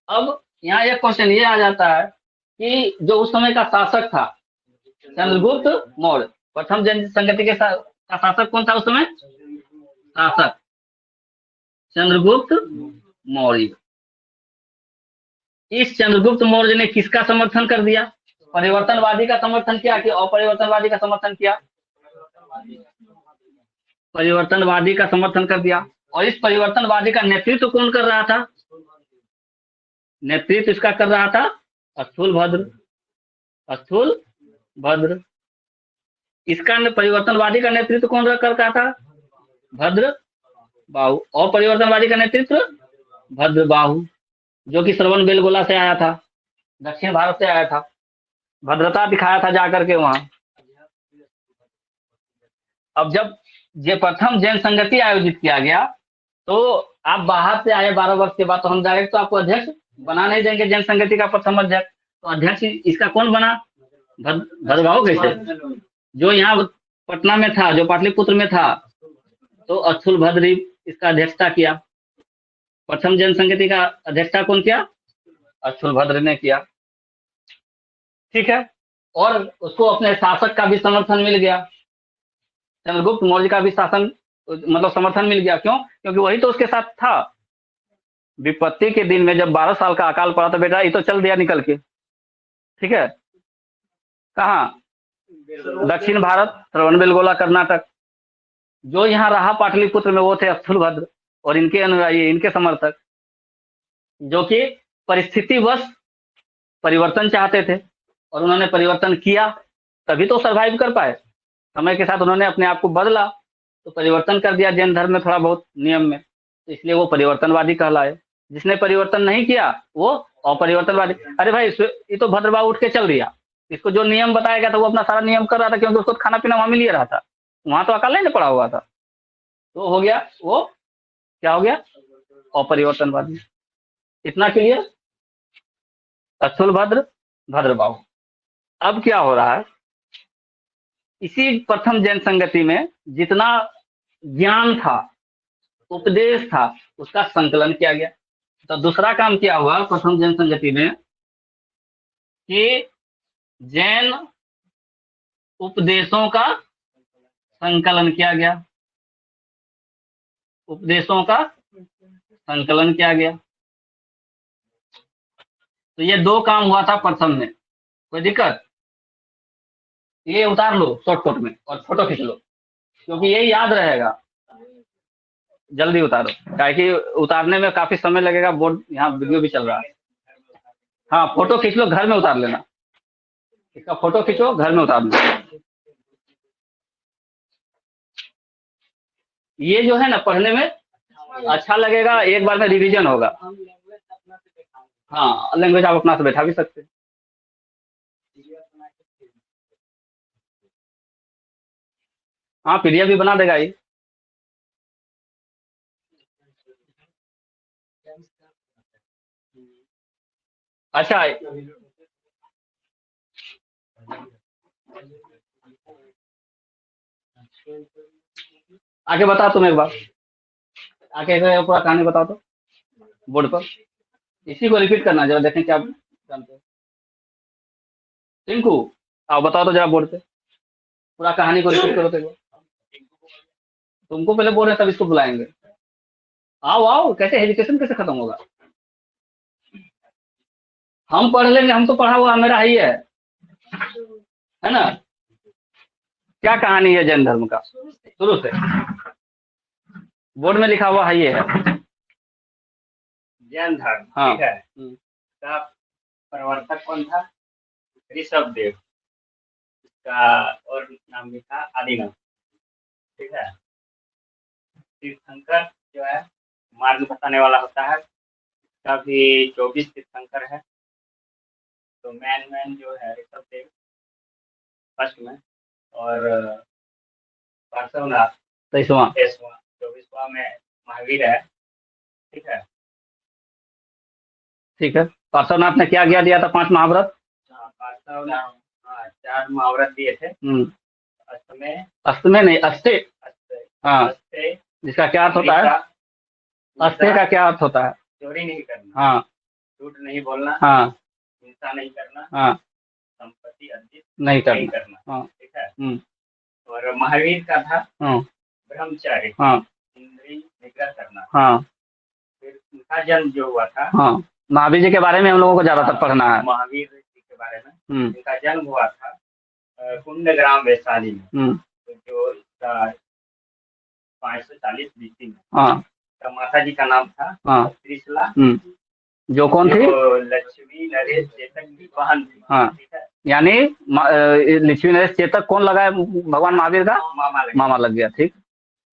अब यहाँ एक क्वेश्चन ये आ जाता है कि जो उस समय का शासक था चंद्रगुप्त मौर्य, प्रथम जैन संगति के का शासक कौन था उस समय? शासक चंद्रगुप्त मौर्य। इस चंद्रगुप्त मौर्य ने किसका समर्थन कर दिया? परिवर्तनवादी का समर्थन किया कि अपरिवर्तनवादी का समर्थन किया? परिवर्तनवादी का समर्थन कर दिया। और इस परिवर्तनवादी का नेतृत्व कौन कर रहा था? नेतृत्व इसका कर रहा था स्थूलभद्र। स्थूलभद्र। इसका परिवर्तनवादी का नेतृत्व कौन कर रहा था? भद्र बाहु। और परिवर्तनवादी का नेतृत्व भद्र बाहु, जो कि श्रवण बेलगोला से आया था, दक्षिण भारत से आया था, भद्रता दिखाया था जाकर के वहां। अब जब ये प्रथम जैन संगति आयोजित किया गया तो आप बाहर से आए 12 वर्ष के बाद, तो हम डायरेक्ट तो आपको अध्यक्ष बना नहीं देंगे जैन संगति का प्रथम अध्यक्ष। तो अध्यक्ष इसका कौन बना? भद्रबाहु। कैसे? जो यहाँ पटना में था, जो पाटलिपुत्र में था, तो स्थूलभद्र इसका अध्यक्षता किया। प्रथम जैन संगति का अध्यक्षता कौन किया? स्थूलभद्र ने किया। ठीक है। और उसको अपने शासक का भी समर्थन मिल गया, चंद्रगुप्त मौर्य का भी शासन मतलब समर्थन मिल गया। क्यों? क्योंकि वही तो उसके साथ था। विपत्ति के दिन में जब 12 साल का अकाल पड़ा तो बेटा ये तो चल दिया निकल के, ठीक है। कहाँ? दक्षिण भारत, श्रवणबेलगोला, कर्नाटक। जो यहाँ रहा पाटलिपुत्र में वो थे स्थूलभद्र और इनके अनुयायी, इनके समर्थक, जो कि परिस्थितिवश परिवर्तन चाहते थे और उन्होंने परिवर्तन किया, तभी तो सरवाइव कर पाए। समय के साथ उन्होंने अपने आप को बदला, तो परिवर्तन कर दिया जैन धर्म में थोड़ा बहुत नियम में, तो इसलिए वो परिवर्तनवादी कहलाए। जिसने परिवर्तन नहीं किया वो अपरिवर्तनवादी। अरे भाई ये तो भद्रबाहु उठ के चल दिया, इसको जो नियम बताया गया था वो अपना सारा नियम कर रहा था, क्योंकि उसको खाना पीना वहां मिल ही रहा था, वहां तो अकाल नहीं पड़ा हुआ था। तो हो गया वो क्या हो गया? अपरिवर्तनवादी। इतना क्लियर। अश्वल भद्र भद्रबाहु। अब क्या हो रहा है, इसी प्रथम जैन संगति में जितना ज्ञान था, उपदेश था, उसका संकलन किया गया। तो दूसरा काम क्या हुआ प्रथम जैन संगति में कि जैन उपदेशों का संकलन किया गया, उपदेशों का संकलन किया गया। तो ये दो काम हुआ था प्रथम में। कोई दिक्कत? ये उतार लो शॉर्टकट में और फोटो खींच लो, क्योंकि ये याद रहेगा। जल्दी उतारो, क्या कि उतारने में काफी समय लगेगा, बोर्ड यहाँ वीडियो भी चल रहा है। हाँ फोटो खींच लो, घर में उतार लेना, इसका फोटो खींचो, घर में उतार लो। ये जो है ना पढ़ने में अच्छा लगेगा, एक बार में रिवीजन होगा। हाँ लैंग्वेज आप अपना से बैठा भी सकते हैं। हाँ पीडीएफ भी बना देगा ये। अच्छा आगे बता तुम एक बार, आगे पूरा कहानी बताओ तो बोर्ड पर। इसी को रिपीट करना जरा, देखें क्या जानते हो। टिंकू आओ बताओ तो जरा बोर्ड पे, पूरा कहानी को रिपीट करो तो। तुमको पहले बोल रहे हैं तब इसको बुलाएंगे। आओ आओ, कैसे एजुकेशन कैसे खत्म होगा? हम पढ़ लेंगे, हम तो पढ़ा हुआ मेरा ही है ना। क्या कहानी है जैन धर्म का शुरू से? बोर्ड में लिखा हुआ है ये है जैन धर्म। हाँ। ठीक है, इसका प्रवर्तक कौन था? ऋषभ देव। इसका और नाम भी था आदिनाथ। ठीक है, तीर्थंकर जो है मार्ग बताने वाला होता है, इसका भी 24 तीर्थंकर है। तो मैन जो है ऋषभ देव फर्स्ट में, और पार्श्वनाथ 23वां, 24वां में महावीर है। ठीक है, ठीक है। पार्श्वनाथ ने क्या क्या दिया था? 5 महाव्रत। पार्श्वनाथ 4 महाव्रत दिए थे। अष्टमे नहीं, अस्ते। हाँ, अस्ते जिसका क्या अर्थ होता है? अस्ते का क्या अर्थ होता है? चोरी नहीं करना, हाँ, झूठ नहीं बोलना, हाँ, हिंसा नहीं करना, हाँ, संपत्ति अर्जित नहीं करना। हाँ। ठीक है, हम्म, और महावीर का था हाँ, ब्रह्मचारी, हाँ, इंद्रिय निग्रह करना। हाँ, फिर उनका जन्म जो हुआ था, हाँ, महावीर जी के बारे में हम लोगों को ज्यादातर पढ़ना है। महावीर जी के बारे में इनका जन्म हुआ था कुंडग्राम वैशाली में, जो 540 बीसी में। हाँ, तो माता जी का नाम था त्रिशला, जो कौन थी? लक्ष्मी नरेश चेतक की बहन थी। हाँ, ठीक है, यानी लक्ष्मी नरेश चेतक कौन लगा है भगवान महावीर का? मामा लग गया। ठीक।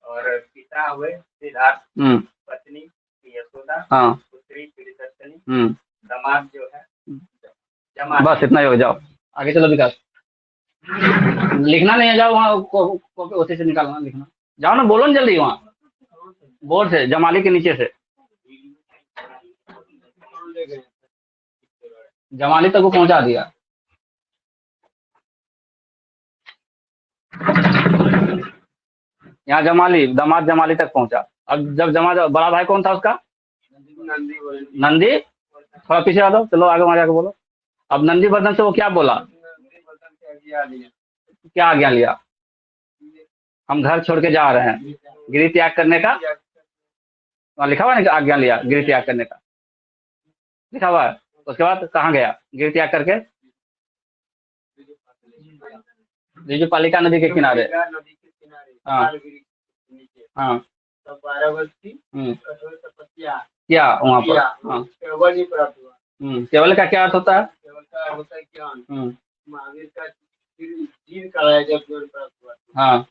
और पिता हुए सिद्धार्थ, पत्नी यशोदा, पुत्री प्रियदर्शनी, दामाद जो है जमात। बस इतना ही हो, जाओ आगे चलो विकास। लिखना नहीं है, जाओ वहाँ उसी से निकालना, लिखना जाओ ना, बोलो ना जल्दी वहाँ बोर्ड से, जमाली के नीचे से। जमाली तक को पहुंचा दिया। यहाँ जमाली, दामाद जमाली तक पहुंचा। अब जब बड़ा भाई कौन था उसका? नंदी। थोड़ा पीछे आ दो, चलो आगे वहां जाके बोलो। अब नंदी वर्धन से वो क्या बोला? क्या आज्ञा लिया? हम घर छोड़ के जा रहे हैं, गिरि त्याग करने का वहाँ लिखा हुआ है ना, आज्ञा लिया गिरि त्याग करने का, लिखा हुआ है। उसके बाद कहाँ गया गिरि त्याग करके? रिजुपालिका नदी के किनारे। हाँ, हाँ, क्या वहाँ पर? हाँ, केवल का क्या अर्थ होता है? केवल का होता है ज्ञान। महावीर का जीन कहलाया, जब ज्ञान प्राप्त हुआ। हाँ,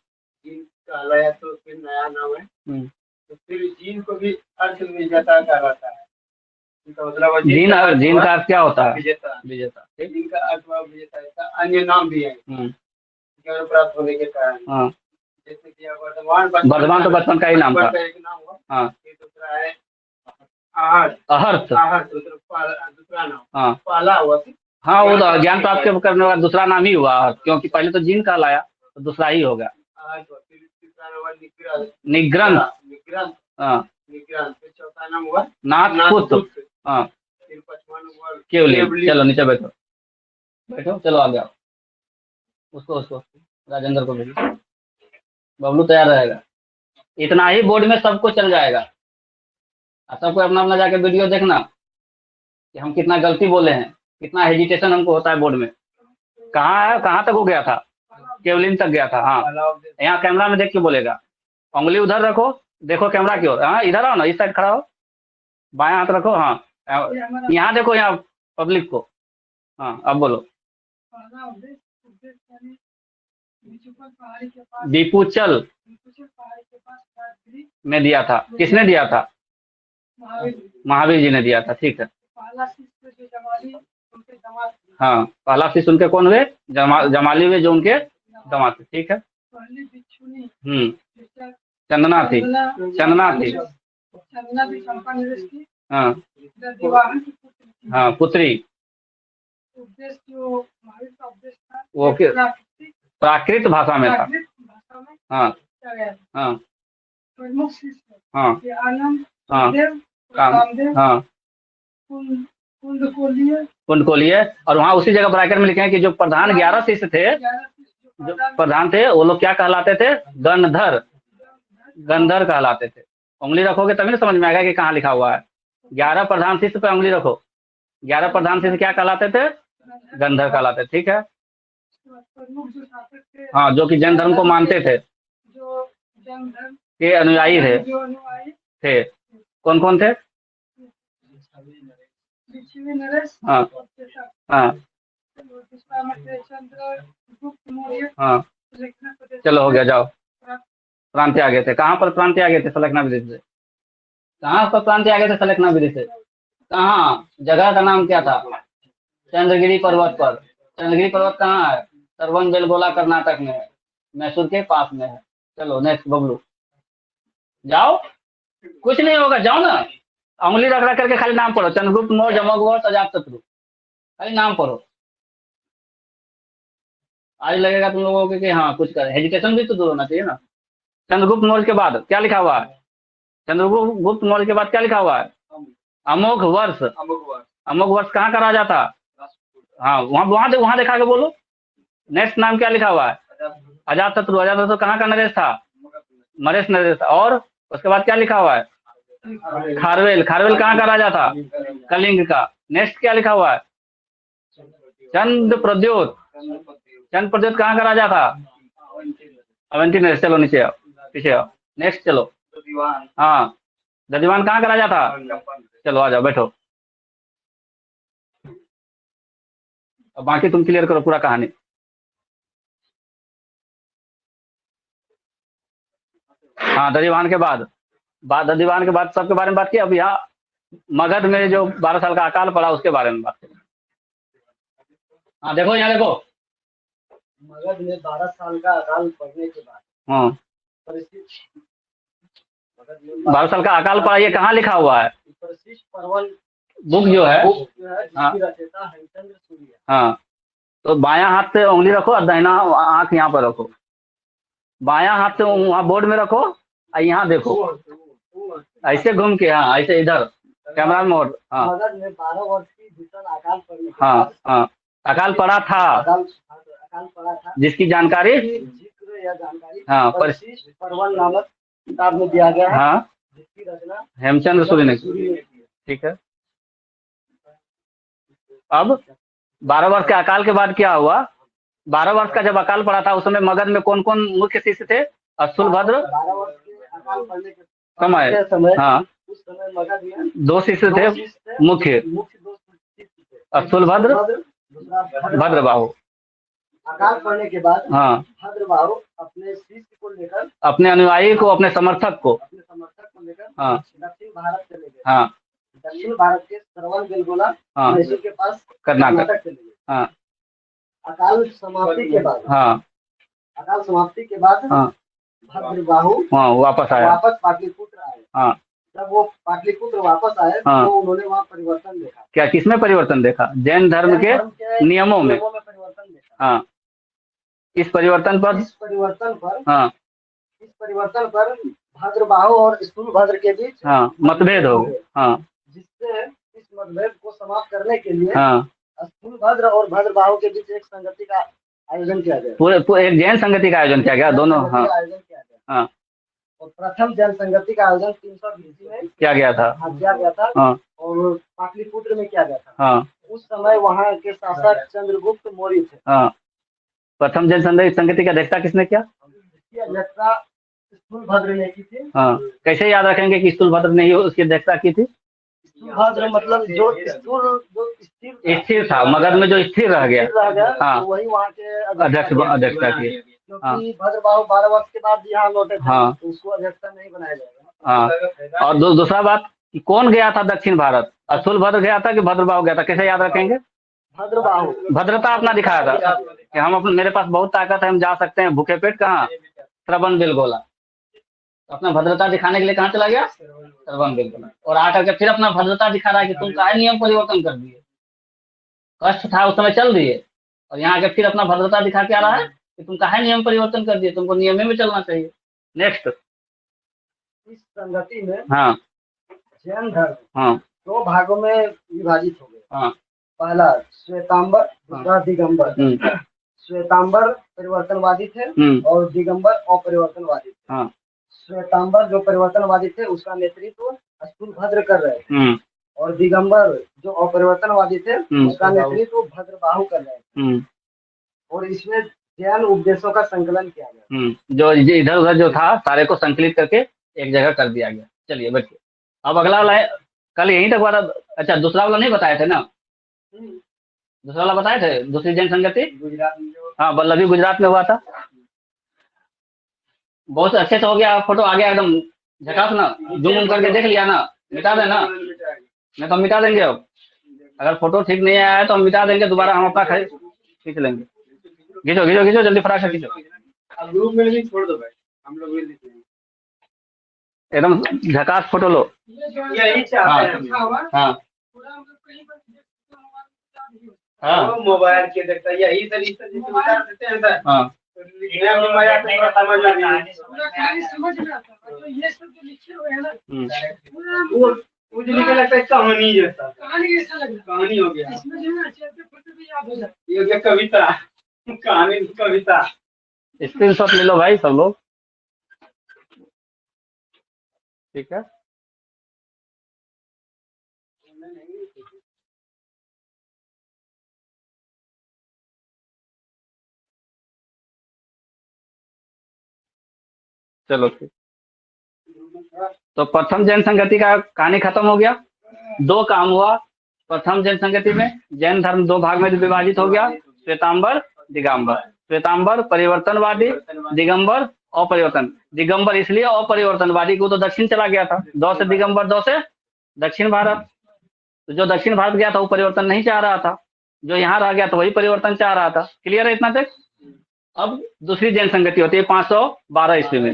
जीन कहलाया तो फिर नया नाम है, तो फिर जीन को भी अर्थ विजेता कहलाता है। मतलब जीन का अर्थ क्या होता है? विजेता। विजेता। जीन का अर्थ विजेता, इसका अन्य नाम भी है ज्ञान प्राप्त होने के कारण। हाँ, जैसे कि वर्धमान तो बचपन का ही नाम था। एक नाम हुआ। हाँ, दूसरा है आहत अहर्त। आहत दूसरा नाम हाँ पहला हुआ थी। हाँ, वो तो ज्ञान प्राप्त करने वाला दूसरा नाम ही हुआ अहर्त, क्योंकि पहले तो जीन कहलाया तो दूसरा ही हो गया। आहत हुआ, फिर तीसरा नाम हुआ निग्रंथ। निग्रंथ। निग्रंथ। हाँ निग्रंथ, फिर चौथा नाम हुआ नाथपुत्र। हाँ फिर पांचवा नाम हुआ केवलिन। केवलिन। चलो नीचे बैठो, बैठो, चलो आ गया। उसको उसको राजेंद्र को भेजो, बबलू तैयार रहेगा। इतना ही बोर्ड में सबको चल जाएगा, और सबको अपना अपना जाके वीडियो देखना कि हम कितना गलती बोले हैं, कितना हेजिटेशन हमको होता है बोर्ड में। कहाँ है, कहाँ तक हो गया था? केवलिन तक गया था। हाँ, यहाँ कैमरा में देख के बोलेगा। उंगली उधर रखो, देखो कैमरा की ओर। हाँ इधर आओ ना, इस साइड खड़ा हो, बायां हाथ रखो। हाँ यहाँ देखो, यहाँ पब्लिक को। हाँ अब बोलो। दीपूचल में दिया था, किसने दिया था? महावीर जी ने दिया था, ठीक है। हाँ पहला शिष्य उनके कौन हुए? जमाली हुए, जो उनके दामाद थे, ठीक है। चंदना थी, चंदना थी। हाँ हाँ पुत्री। वो प्राकृत भाषा में था। हाँ हाँ हाँ हाँ हाँ कुंड को लिए। और वहाँ उसी जगह ब्रैकेट में लिखे हैं कि जो प्रधान 11 शिष्य थे, जो प्रधान थे, वो लोग क्या कहलाते थे? गणधर। गंधर कहलाते थे। उंगली रखोगे तभी ना समझ में आएगा कि कहाँ लिखा हुआ है। 11 प्रधान शिष्य पे उंगली रखो। 11 प्रधान शिष्य क्या कहलाते थे? गंधर कहलाते, ठीक है। हाँ, जो कि जैन धर्म को मानते थे, के अनुयायी थे। कौन कौन थे? हाँ हाँ हाँ चलो हो गया, जाओ। प्रांतीय आ गए थे, कहाँ पर प्रांतीय आ गए थे? सलेखना विधि से। कहाँ पर प्रांतीय आ गए थे सलेखना विधि से? कहाँ? जगह का नाम क्या था? चंद्रगिरी पर्वत पर। चंद्रगिरी पर्वत कहाँ है? सरवन बेलगोला कर्नाटक में है, मैसूर के पास में है। चलो नेक्स्ट बबलू, जाओ। कुछ नहीं होगा, जाओ ना। उंगली रख रख करके खाली नाम पढ़ो। चंद्रगुप्त मौर्य, अमोघवर्ष, अजातशत्रु, खाली नाम पढ़ो। आज लगेगा तुम लोगों को कि हाँ कुछ कर, हेजिटेशन भी तो दूर होना चाहिए ना। चंद्रगुप्त मौर्य के बाद क्या लिखा हुआ है? चंद्रगुप्त मौर्य के बाद क्या लिखा हुआ है? अमोघ वर्ष। अमोघ वर्ष कहाँ का राजा था? हाँ वहाँ वहाँ दिखा के बोलो। नेक्स्ट नाम क्या लिखा हुआ है? अजातशत्रु। अजातशत्रु कहाँ का नरेश था? मरेश नरेश। और उसके बाद क्या लिखा हुआ है? खारवेल। खारवेल कहाँ का राजा था? कलिंग का। नेक्स्ट क्या लिखा हुआ है? चंद्र प्रद्योत। चंद्र प्रद्योत कहाँ का राजा था? अवंती नरेश। चलो नीचे आओ, पीछे आओ। नेक्स्ट चलो। हाँ दधिवान कहाँ का राजा था? चलो आ जाओ, बैठो। अब बाकी तुम क्लियर करो पूरा कहानी। हाँ दधिवान के बाद, दधिवान के बाद सबके बारे में बात की। अब यहाँ मगध में जो 12 साल का अकाल पड़ा उसके बारे में बात करें। हाँ देखो, यहाँ देखो। मगध में 12 साल का अकाल पड़ने के बाद हाँ 12 साल का अकाल पड़ा, ये कहाँ लिखा हुआ है? बुक जो है। हाँ हाँ, तो बायां हाथ से उंगली रखो और दाहिना आंख यहाँ पर रखो। बायां हाथ से वहाँ बोर्ड में रखो और यहाँ देखो, ऐसे घूम के। हाँ ऐसे इधर कैमरा में मोड़। हाँ मगध में 12 वर्ष की भीषण अकाल पड़ने के हाँ बाद हाँ अकाल पड़ा था, अकाल पड़ा था, जिसकी जानकारी जिक्र या जानकारी हाँ परिशिष्ट पर्वन नामक किताब में दिया गया है, हाँ जिसकी रचना हेमचंद्र सूर्य ने की। ठीक है। अब 12 वर्ष के अकाल के बाद क्या हुआ? 12 वर्ष का जब अकाल पड़ा था उस समय मगध में कौन कौन मुख्य शिष्य थे? अश्वभद्र। 12 वर्ष के अकाल पड़ने के समय हाँ उस समय मगध में 2 शिष्य थे मुख्य, अश्वभद्र, भद्रबाहु। अकाल पड़ने के बाद हाँ भद्रबाहु अपने शिष्य को लेकर, अपने अनुयायी को, अपने समर्थक को लेकर हाँ दक्षिण भारत चले गए। हाँ दक्षिण भारत के सरवन बेलगोला हाँ मैसूर के पास कर्नाटक चले गए। हाँ अकाल समाप्ति के बाद हाँ हाँ भद्रबाहु हाँ वापस आया। वापस पाटलिपुत्र आए। हाँ जब वो पाटलिपुत्र वापस आए हाँ। तो उन्होंने वहाँ परिवर्तन देखा। क्या, किसमें परिवर्तन देखा? जैन धर्म के नियमों में। परिवर्तन देखा। हाँ, इस परिवर्तन पर इस परिवर्तन पर हाँ इस परिवर्तन पर भाद्रबाहु और स्थूलभद्र के बीच हाँ मतभेद हो गए। हाँ जिससे इस मतभेद को समाप्त करने के लिए हाँ स्थूलभद्र और भद्रबाहु के बीच एक संगति का आयोजन किया गया। पूरे एक जैन संगति का आयोजन किया गया, दोनों। हाँ आयोजन किया गया। हाँ। और प्रथम जैन संगति का आयोजन 300 BC में किया गया था। किया गया था। हाँ और पाटलिपुत्र में किया गया था। हाँ। उस समय वहाँ के शासक चंद्रगुप्त मौर्य थे। हाँ। प्रथम जैन संगति की अध्यक्षता किसने किया? इसकी अध्यक्षता स्थूलभद्र ने की थी। हाँ, कैसे याद रखेंगे कि स्थूलभद्र ने ही उसकी अध्यक्षता की थी? स्थूलभद्र मतलब जो स्थिर था, मगध में जो स्थिर रह गया। हाँ, तो वही वहाँ के अध्यक्षता की। क्योंकि भद्रबाहु 12 वर्ष के बाद यहाँ लौटे थे। हाँ, तो उसको अध्यक्षता नहीं बनाया जाएगा। हाँ। और दूसरा बात कि कौन गया था दक्षिण भारत? स्थूलभद्र गया था कि भद्रबाहु गया था? कैसे याद रखेंगे? भद्रबाहु भद्रता अपना दिखाया था कि हम अपने, मेरे पास बहुत ताकत है, हम जा सकते हैं भूखे पेट। कहाँ? श्रवण बेलगोला। अपना भद्रता दिखाने के लिए कहाँ चला गया? श्रवण बेलगोला। और आकर के फिर अपना भद्रता दिखा रहा है कि तुम काहे नियम परिवर्तन कर दिए। कष्ट था उस समय, चल दिए, और यहाँ आके फिर अपना भद्रता दिखा के आ रहा है कि तुम काहे नियम परिवर्तन कर दिए, तुमको नियम में चलना चाहिए। नेक्स्ट। इस संगति में हाँ जैन धर्म हाँ 2 भागों में विभाजित हो गए। हाँ। पहला श्वेतांबर, दूसरा दिगंबर। श्वेतांबर परिवर्तनवादी थे और दिगंबर अपरिवर्तनवादी थे। हाँ। श्वेतांबर जो परिवर्तनवादी थे उसका नेतृत्व स्थूलभद्र कर रहे थे। और दिगंबर जो अपरिवर्तनवादी थे उसका नेतृत्व भद्रबाहु कर रहे थे। और इसमें जैन उपदेशों का संकलन किया गया। जो इधर उधर जो था सारे को संकलित करके एक जगह कर दिया गया। चलिए बैठिए। अब अगला वाला है, कल यहीं तक वाला। अच्छा, दूसरा वाला नहीं बताए थे ना? दूसरा वाला बताए थे, दूसरी जैन संगति गुजरात में जो, हाँ, वल्लभी गुजरात में हुआ था। बहुत अच्छे से हो गया, फोटो आ गया एकदम झकास ना। जूम करके देख लिया ना? मिटा देना, नहीं तो हम मिटा देंगे। अब अगर फोटो ठीक नहीं आया है तो हम मिटा देंगे, दोबारा हम अपना खींच लेंगे। खींचो खींचो खींचो, जल्दी फटाक से खींचो। अब ग्रुप में भी छोड़ दो भाई, हम लोग भी लिख लेंगे। एकदम झकास फोटो लो। हाँ हाँ, मोबाइल के देखता यही सर इस तरह से बता देते हैं सर। हाँ लिखने में मजा पूरा समझ में आता है। तो ये सब जो लिखे हुए हैं ना, वो मुझे लिखने लगता है कहानी जैसा। कहानी जैसा लग रहा है। कहानी हो गया। इसमें जो है अच्छे फोटो भी याद हो जाता है। ये क्या कविता, कहानी कविता। स्क्रीनशॉट ले लो भाई सब लोग। ठीक है। चलो ठीक। तो प्रथम जैन संगति का कहानी खत्म हो गया। 2 काम हुआ प्रथम जैन संगति में। जैन धर्म 2 भाग में विभाजित हो गया, श्वेतांबर दिगंबर। श्वेतांबर परिवर्तनवादी, दिगंबर अपरिवर्तन। दिगंबर इसलिए अपरिवर्तनवादी को तो दक्षिण चला गया था, 2 से दिगंबर, 2 से दक्षिण भारत। तो जो दक्षिण भारत गया था वो परिवर्तन नहीं चाह रहा था, जो यहाँ रह गया तो वही परिवर्तन चाह रहा था। क्लियर है इतना तक? अब दूसरी जैन संगति होती है 512 ईस्वी में।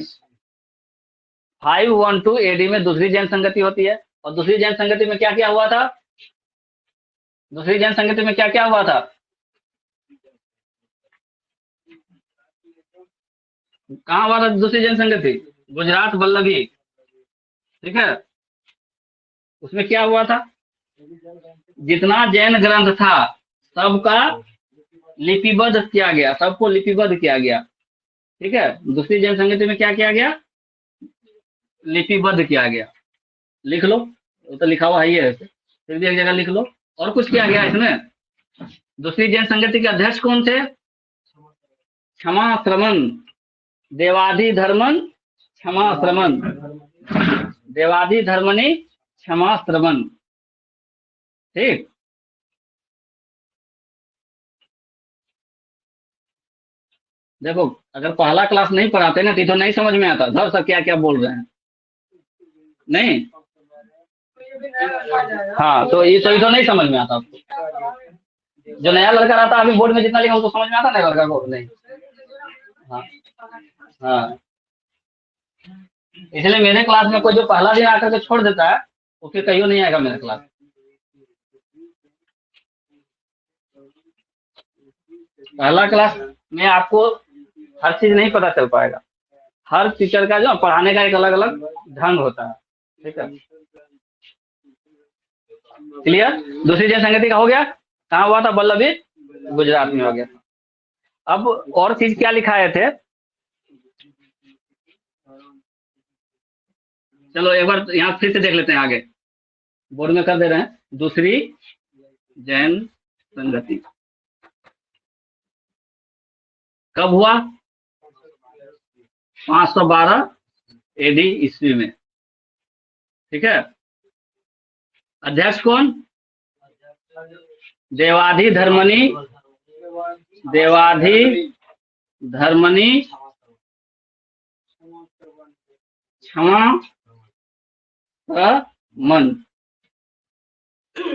512 AD में दूसरी जैन संगति होती है। और दूसरी जैन संगति में क्या क्या हुआ था? दूसरी जैन संगति में क्या क्या हुआ था? कहाँ हुआ था दूसरी जैन संगति? गुजरात वल्लभी। ठीक है। उसमें क्या हुआ था? जितना जैन ग्रंथ था सबका लिपिबद्ध किया गया, सबको लिपिबद्ध किया गया। ठीक है। दूसरी जैन संगति में क्या किया गया? लिपिबद्ध किया गया। लिख लो, तो लिखा हुआ है ये, फिर भी एक जगह लिख लो। और कुछ किया गया इसमें? दूसरी जैन संगति के अध्यक्ष कौन थे? क्षमा श्रमण देवादि धर्मन क्षमा श्रमण, देवादि धर्मनि क्षमा श्रमण। ठीक। देखो, अगर पहला क्लास नहीं पढ़ाते ना तो नहीं समझ में आता धर सब क्या क्या बोल रहे हैं। नहीं, हाँ, तो ये तो नहीं समझ में आता आपको। जो नया लड़का रहता है अभी बोर्ड में जितना लिखा उसको समझ में आता नया लड़का को? नहीं। हाँ हाँ इसलिए मेरे क्लास में कोई जो पहला दिन आकर के छोड़ देता है वो फिर कहीं नहीं आएगा मेरे क्लास। पहला क्लास में आपको हर चीज नहीं पता चल पाएगा। हर टीचर का जो पढ़ाने का एक अलग अलग ढंग होता है, ठीक है। क्लियर? दूसरी जनसंगति का हो गया, कहाँ हुआ था? वल्लभी गुजरात में हो गया। अब और चीज क्या लिखाए थे, चलो एक बार यहाँ फिर से देख लेते हैं, आगे बोर्ड में कर दे रहे हैं। दूसरी जैन संगति कब हुआ? 512 एडी ईस्वी में, ठीक है। अध्यक्ष कौन? देवाधि धर्मनी, देवाधि धर्मनी क्षमा मन,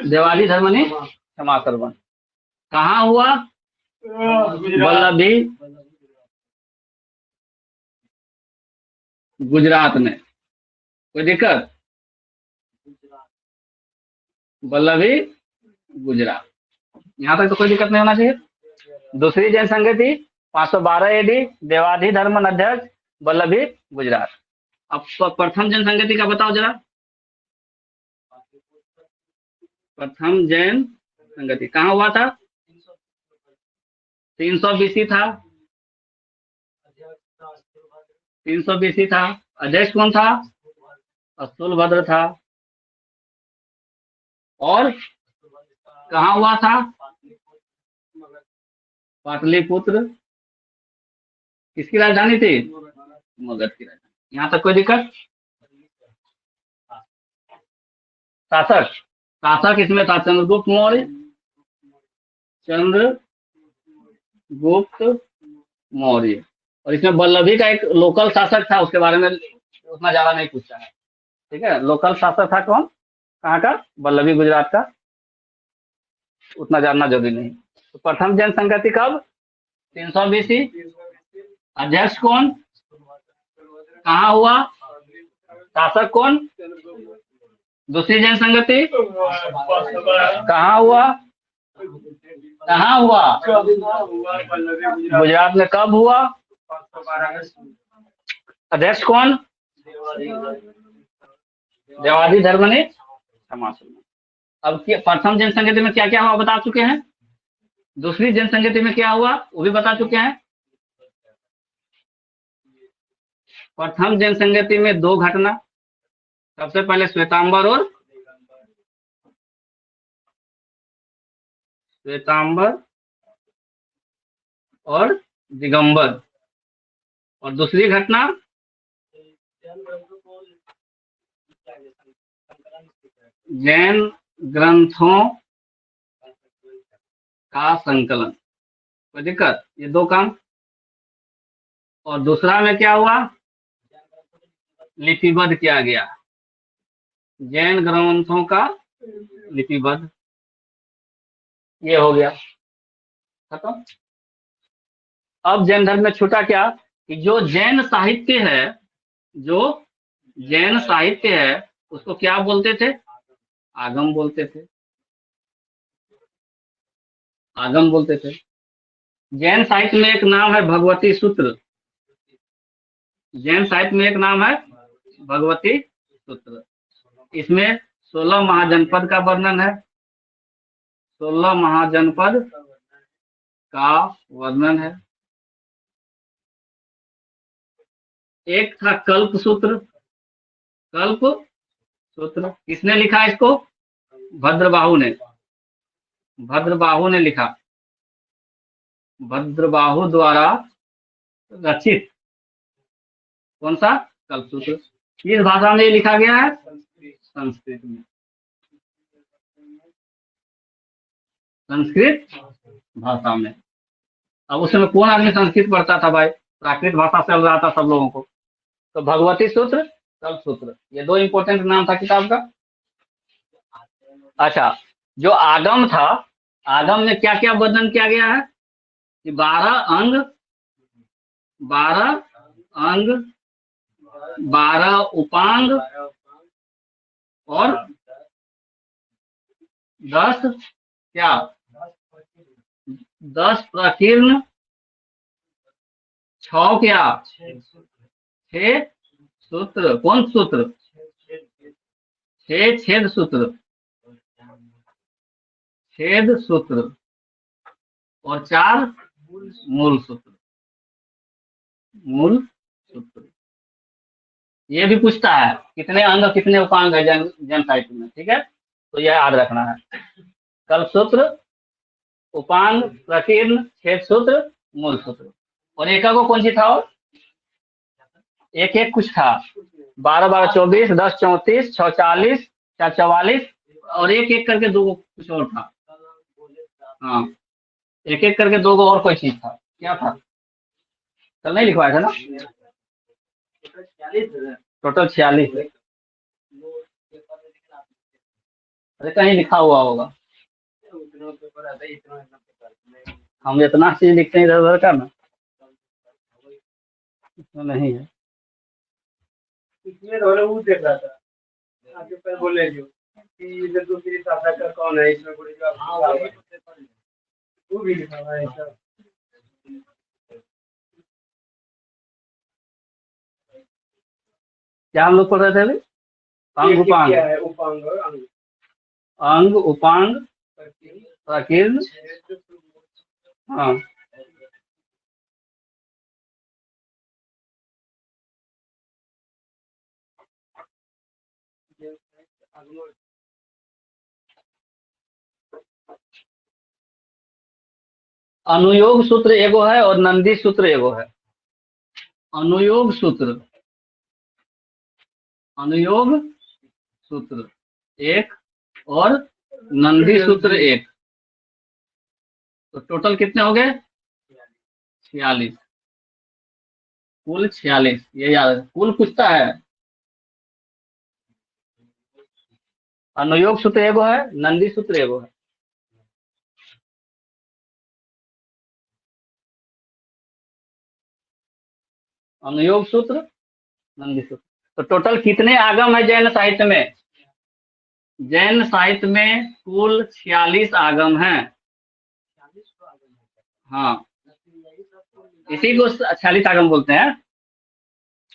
देवाधि धर्मनी क्षमा करवन। कहाँ हुआ? वल्लभी गुजरात में। कोई दिक्कत? वल्लभी गुजरात, यहाँ तक तो कोई दिक्कत नहीं होना चाहिए। दूसरी जैन संगति 512 एडी, देवाधि धर्मन अध्यक्ष, वल्लभी गुजरात। अब प्रथम जैन संगति का बताओ जरा। प्रथम जैन संगति कहाँ हुआ था? 300 बीसी था, 300 बीसी था। अध्यक्ष कौन था? अस्तुलभद्र था। और कहाँ हुआ था? पाटलिपुत्र किसकी राजधानी थी? मगध की राजधानी। यहाँ तक कोई दिक्कत? शासक, शासक इसमें था चंद्रगुप्त मौर्य, चंद्रगुप्त मौर्य। और इसमें वल्लभी का एक लोकल शासक था, उसके बारे में उतना ज्यादा नहीं पूछा है, ठीक है। लोकल शासक था कौन? कहाँ का? वल्लभी गुजरात का, उतना जानना जरूरी नहीं। तो प्रथम जैन संगति कब? 300 बीसी। अध्यक्ष कौन? कहाँ हुआ? शासक कौन? दूसरी जैन संगति कहाँ हुआ? कहाँ हुआ? गुजरात में। कब हुआ? अध्यक्ष कौन? देवाधि धर्मनी क्षमा। अब प्रथम जैन संगति में क्या क्या हुआ बता चुके हैं। दूसरी जैन संगति में क्या हुआ वो भी बता चुके हैं। प्रथम जैन संगति में 2 घटना, सबसे पहले श्वेतांबर और दिगंबर। और दूसरी घटना जैन ग्रंथों का संकलन। कोई दिक्कत? ये 2 काम। और दूसरा में क्या हुआ? लिपिबद्ध किया गया, जैन ग्रंथों का लिपिबद्ध, ये हो गया खत्म। अब जैन धर्म में छूटा क्या कि जो जैन साहित्य है, जो जैन साहित्य है उसको क्या बोलते थे? आगम बोलते थे, आगम बोलते थे। जैन साहित्य में एक नाम है भगवती सूत्र। जैन साहित्य में एक नाम है भगवती सूत्र। इसमें 16 महाजनपद का वर्णन है, 16 महाजनपद का वर्णन है। एक था कल्प सूत्र। कल्प सूत्र किसने लिखा इसको? भद्रबाहु ने, भद्रबाहु ने लिखा, भद्रबाहु द्वारा रचित कौन सा? कल्प सूत्र। किस भाषा में लिखा गया है? संस्कृत में, संस्कृत भाषा में। अब उस समय कौन आदमी संस्कृत पढ़ता था भाई? प्राकृत भाषा चल रहा था सब लोगों को। तो भगवती सूत्र, कल्प सूत्र, ये 2 इंपॉर्टेंट नाम था किताब का। अच्छा, जो आगम था, आगम में क्या क्या वर्णन किया गया है कि 12 अंग 12 उपांग और 10 क्या, 10 प्रकीर्ण, 6 क्या, 6 सूत्र। कौन सूत्र? 6 छेद सूत्र, छेद सूत्र और 4 मूल सूत्र, मूल सूत्र। ये भी पूछता है कितने अंग कितने उपांग है जैन साहित्य में, ठीक है, तो यह याद रखना है। कल्प सूत्र, उपांग, प्रकीर्ण, छेद सूत्र, मूल सूत्र। और एका को कौन सी था? और एक एक कुछ था, 12 12 24, 10 34, 6 40, 4 44 और एक एक करके 2 कुछ और था। हाँ, एक एक करके 2 और कोई चीज था, क्या था? कल नहीं लिखवाया था ना? टोटल 46। अरे कहीं लिखा हुआ होगा, हम इतना चीज लिखते हैं इधर उधर का ना, इसमें नहीं है। इसमें वो देख रहा था आपके पर बोले जो कि इधर दूसरी शाखा का कौन है, इसमें बोले जो वो भी लिखा हुआ है ऐसा। क्या हम लोग पढ़ रहे थे अभी? अंग उपांग, उपांग और अंग, अंग उपांग प्रकीर्ण, हाँ अनुयोग सूत्र एगो है और नंदी सूत्र एगो है। अनुयोग सूत्र, अनुयोग सूत्र एक और नंदी सूत्र एक, तो टोटल कितने हो गए? 46, कुल 46। ये याद है, कुल पूछता है। अनुयोग सूत्र एगो है, नंदी सूत्र एगो है। अनुयोग सूत्र, नंदी सूत्र। तो टोटल कितने आगम है जैन साहित्य में? जैन साहित्य में कुल 46 आगम हैं। हाँ, इसी को 46 आगम बोलते हैं।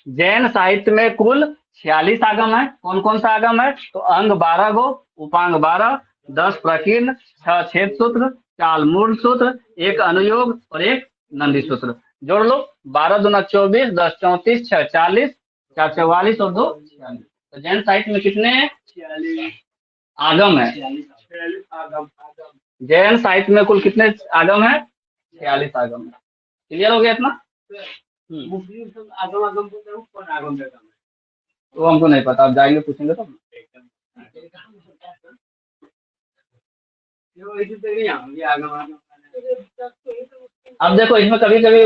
जैन साहित्य में कुल 46 आगम है। कौन कौन सा आगम है? तो अंग 12 गो, उपांग 12, 10 प्रकीर्ण, 6 छेद सूत्र, 4 मूल सूत्र, 1 अनुयोग और 1 नंदी सूत्र। जोड़ लो, 12 दूना 24, 10 34, 6 40, 4 44 और 2 46। तो जैन साहित्य में कितने आगम है? जैन साहित्य में कुल कितने आगम है? 46 आगम है। क्लियर हो गया इतना? आगम आगम कौन आगम का काम है तो हमको नहीं पता, आप जाएंगे पूछेंगे तो। अब देखो इसमें कभी कभी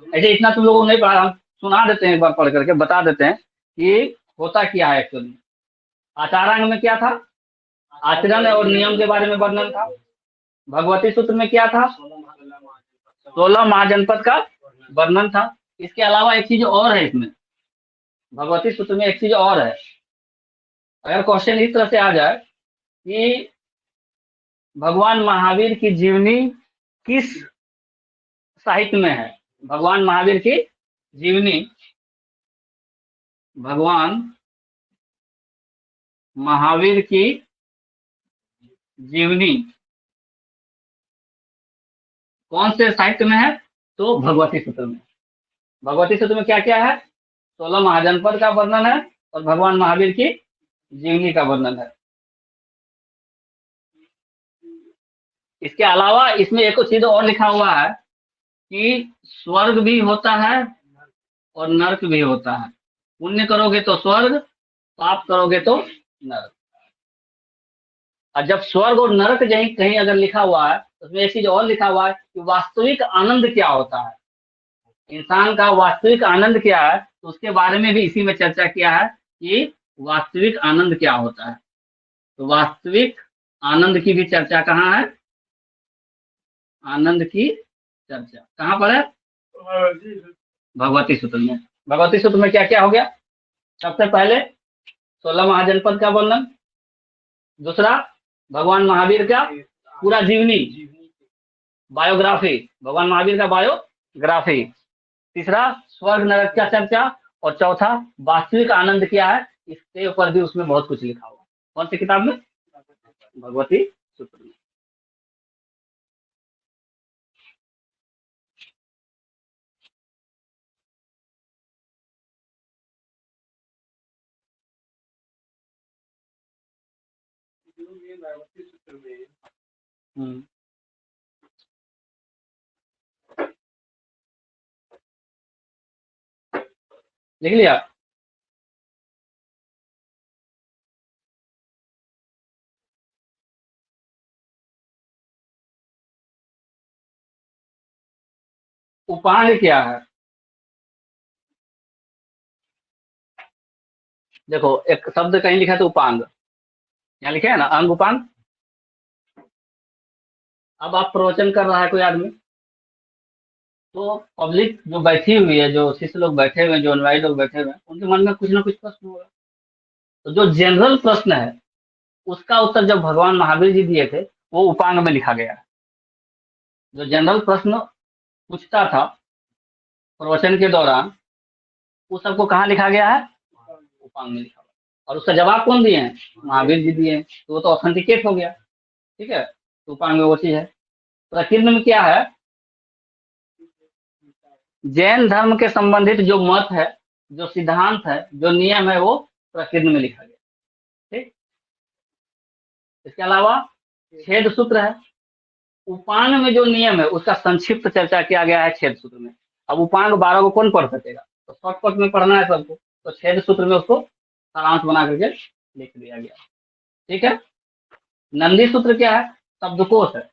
ऐसे इतना तुम लोगों को नहीं पढ़ा, हम सुना देते हैं एक बार पढ़ करके, बता देते हैं कि होता क्या है एक्चुअली। आचारांग में क्या था? आचरण और नियम के बारे में वर्णन था। भगवती सूत्र में क्या था? 16 महाजनपद का वर्णन था। इसके अलावा एक चीज और है इसमें, भगवती सूत्र में एक चीज और है। अगर क्वेश्चन इस तरह से आ जाए कि भगवान महावीर की जीवनी किस साहित्य में है? भगवान महावीर की जीवनी, भगवान महावीर की जीवनी कौन से साहित्य में है? तो भगवती सूत्र में। भगवती सूत्र में क्या क्या है? 16 महाजनपद का वर्णन है और भगवान महावीर की जीवनी का वर्णन है। इसके अलावा इसमें एक चीज और लिखा हुआ है कि स्वर्ग भी होता है और नरक भी होता है। पुण्य करोगे तो स्वर्ग, पाप करोगे तो नरक। और जब स्वर्ग और नरक कहीं कहीं अगर लिखा हुआ है, उसमें एक चीज और लिखा हुआ है कि वास्तविक आनंद क्या होता है, इंसान का वास्तविक आनंद क्या है, तो उसके बारे में भी इसी में चर्चा किया है कि वास्तविक आनंद क्या होता है। तो वास्तविक आनंद की भी चर्चा कहाँ है? आनंद की चर्चा कहाँ पर है? भगवती सूत्र में। भगवती सूत्र में क्या क्या हो गया? सबसे पहले 16 महाजनपद का वर्णन, दूसरा भगवान महावीर का पूरा जीवनी बायोग्राफी, भगवान महावीर का बायोग्राफी, तीसरा स्वर्ग नरक का चर्चा, और चौथा वास्तविक आनंद क्या है, इसके ऊपर भी उसमें बहुत कुछ लिखा हुआ। कौन सी किताब में? भगवती सूत्र में। हम्म, लिख लिया? उपांग क्या है? देखो एक शब्द कहीं लिखा है तो उपांग, यहाँ लिखे है ना अंग उपांग। अब आप प्रवचन कर रहा है कोई आदमी, तो पब्लिक जो बैठी हुई है, जो शिष्य लोग बैठे हुए हैं, जो अनुयायी लोग बैठे हुए हैं, उनके मन में कुछ ना कुछ प्रश्न होगा। तो जो जनरल प्रश्न है उसका उत्तर जब भगवान महावीर जी दिए थे वो उपांग में लिखा गया है। जो जनरल प्रश्न पूछता था प्रवचन के दौरान, उस सबको कहाँ लिखा गया है? उपांग में लिखा हुआ है। और उसका जवाब कौन दिए हैं? महावीर जी दिए हैं, तो वो तो ऑथेंटिकेट हो गया। ठीक है, तो उपांग में वो चीज है। प्रकीर्णन में क्या है? जैन धर्म के संबंधित जो मत है, जो सिद्धांत है, जो नियम है, वो प्रकीर्णन में लिखा गया। ठीक, इसके अलावा छेद सूत्र है। उपांग में जो नियम है उसका संक्षिप्त चर्चा किया गया है छेद सूत्र में। अब उपांग 12 को कौन पढ़ सकेगा? तो शॉर्टकट में पढ़ना है सबको, तो छेद सूत्र में उसको सारांश बना करके लिख दिया गया। ठीक है। नंदी सूत्र क्या है? शब्दकोश है।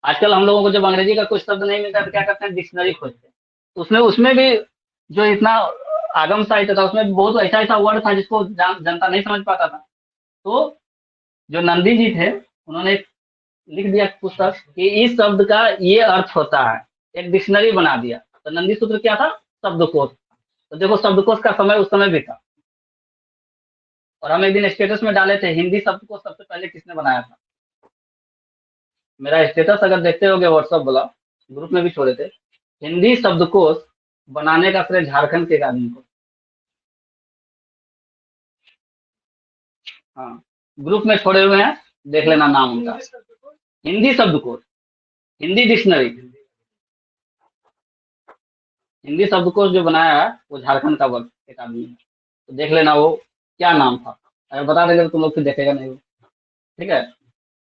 आजकल हम लोगों को जब अंग्रेजी का कुछ शब्द नहीं मिलता तो क्या करते हैं? डिक्शनरी खोजते हैं। तो उसमें भी जो इतना आगम साहित्य था उसमें बहुत ऐसा ऐसा वर्ड था जिसको जनता नहीं समझ पाता था। तो जो नंदी जी थे उन्होंने लिख दिया पुस्तक कि इस शब्द का ये अर्थ होता है, एक डिक्शनरी बना दिया। तो नंदी सूत्र क्या था? शब्दकोश। तो देखो शब्दकोश का समय उस समय भी था। और हम एक दिन स्टेटस में डाले थे हिंदी शब्दकोश सबसे पहले किसने बनाया था। मेरा स्टेटस अगर देखते होगे व्हाट्सएप वाला, ग्रुप में भी छोड़े थे। हिंदी शब्दकोश बनाने का श्रेय झारखंड के एक आदमी को। हाँ, ग्रुप में छोड़े हुए हैं, देख लेना नाम उनका। हिंदी शब्दकोश, हिंदी डिक्शनरी, हिंदी शब्दकोश जो बनाया है वो झारखंड का वर्ग एक आदमी है। तो देख लेना वो क्या नाम था। अगर बता देंगे तो तुम लोग फिर देखेगा नहीं वो। ठीक है।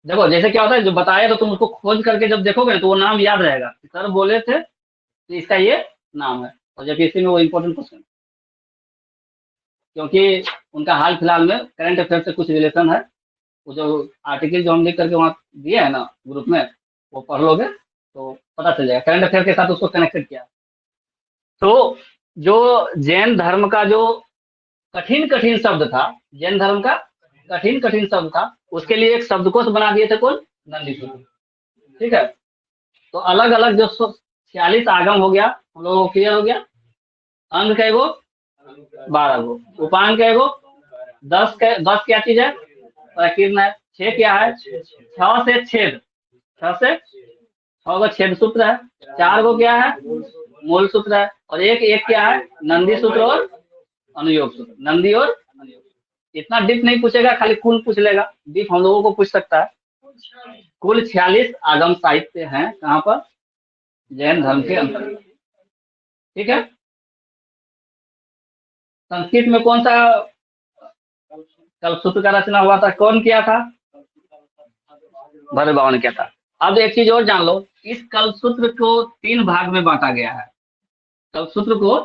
देखो जैसे क्या होता है, जो बताया तो तुम उसको खोज करके जब देखोगे तो वो नाम याद रहेगा, सर बोले थे तो इसका ये नाम है। और जबकि इसी में वो इम्पोर्टेंट क्वेश्चन, क्योंकि उनका हाल फिलहाल में करंट अफेयर से कुछ रिलेशन है। वो जो आर्टिकल जो हम लिख करके वहाँ दिए है ना ग्रुप में, वो पढ़ लोगे तो पता चल जाएगा, करंट अफेयर के साथ उसको कनेक्टेड किया। तो जो जैन धर्म का जो कठिन कठिन शब्द था, जैन धर्म का कठिन कठिन शब्द था, उसके लिए एक शब्दकोश बना दिए थे कौन? नंदी सूत्र। ठीक है। तो अलग अलग जो 46 आगम हो गया, हम लोगों को क्लियर हो गया। अंग का एगो 12 गो, उपांग का एगो 10 क्या चीज है? प्रकीर्ण है। 6 क्या है? 6 से छेद, 6 से 6 गो छेद सूत्र है। 4 गो क्या है? मूल सूत्र है। और एक एक क्या है? नंदी सूत्र और अनुयोग सूत्र। नंदी और अनुयोग। इतना डीप नहीं पूछेगा, खाली कुल पूछ लेगा। डीप हम लोगों को पूछ सकता है। कुल 46 आगम साहित्य हैं कहाँ पर? जैन धर्म के अंतर्गत। ठीक है। संस्कृत में कौन सा कल्पसूत्र का रचना हुआ था? कौन किया था? भरत बाबा ने किया था। अब एक चीज और जान लो, इस कल्पसूत्र को 3 भाग में बांटा गया है। कल्पसूत्र को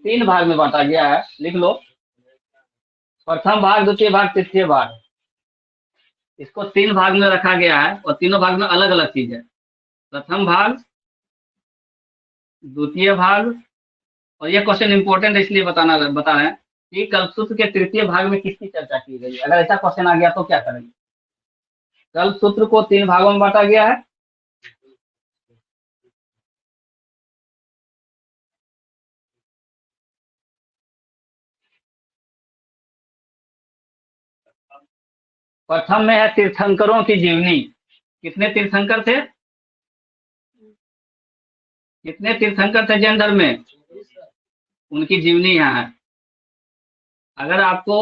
3 भाग में बांटा गया है, लिख लो। प्रथम भाग, द्वितीय भाग, तृतीय भाग। इसको 3 भाग में रखा गया है और तीनों भाग में अलग अलग चीज है। प्रथम भाग, द्वितीय भाग, और ये क्वेश्चन इंपॉर्टेंट है इसलिए बता रहे हैं कि कल्पसूत्र के तृतीय भाग में किसकी चर्चा की गई है। अगर ऐसा क्वेश्चन आ गया तो क्या करेंगे? कल्पसूत्र को 3 भागों में बांटा गया है। प्रथम में है तीर्थंकरों की जीवनी। कितने तीर्थंकर थे? कितने तीर्थंकर थे जैन धर्म में? उनकी जीवनी यहाँ है। अगर आपको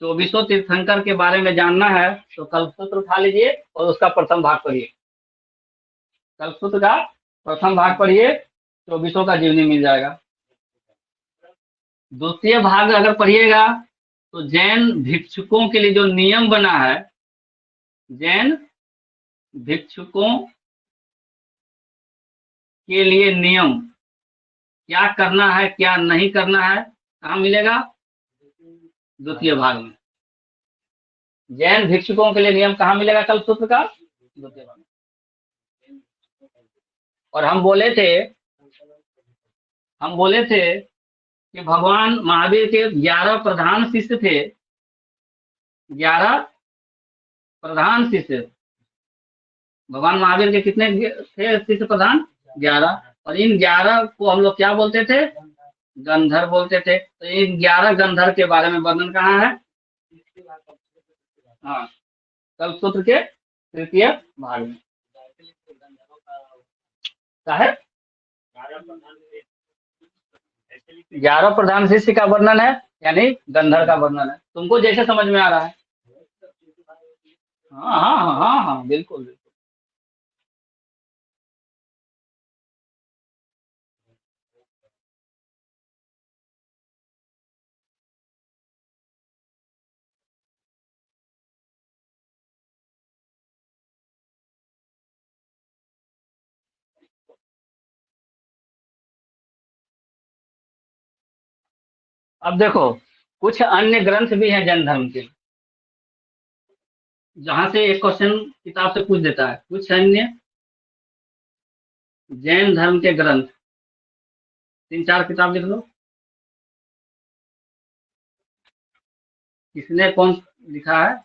24 तीर्थंकर के बारे में जानना है तो कल्पसूत्र उठा लीजिए और उसका प्रथम भाग पढ़िए। कल्पसूत्र का प्रथम भाग पढ़िए, 24 का जीवनी मिल जाएगा। द्वितीय भाग अगर पढ़िएगा तो जैन भिक्षुकों के लिए जो नियम बना है, जैन भिक्षुकों के लिए नियम, क्या करना है क्या नहीं करना है, कहाँ मिलेगा? द्वितीय भाग में। जैन भिक्षुकों के लिए नियम कहाँ मिलेगा कल्पसूत्र का? द्वितीय भाग में। और हम बोले थे कि भगवान महावीर के 11 प्रधान शिष्य थे। 11 प्रधान शिष्य। भगवान महावीर के कितने थे शिष्य प्रधान? 11। और इन 11 को हम लोग क्या बोलते थे? गंधर्व बोलते थे। तो इन 11 गंधर्व के बारे में वर्णन कहाँ है? हाँ, कल्पसूत्र के तृतीय भाग में। क्या है? 11 प्रधान शिष्य का वर्णन है, यानी गंधर्व का वर्णन है। तुमको जैसे समझ में आ रहा है। हाँ हाँ हाँ हाँ हाँ, बिल्कुल बिल्कुल। अब देखो, कुछ अन्य ग्रंथ भी हैं जैन धर्म के, जहां से एक क्वेश्चन किताब से पूछ देता है। कुछ अन्य जैन धर्म के ग्रंथ, 3-4 किताब लिख लो। किसने कौन लिखा है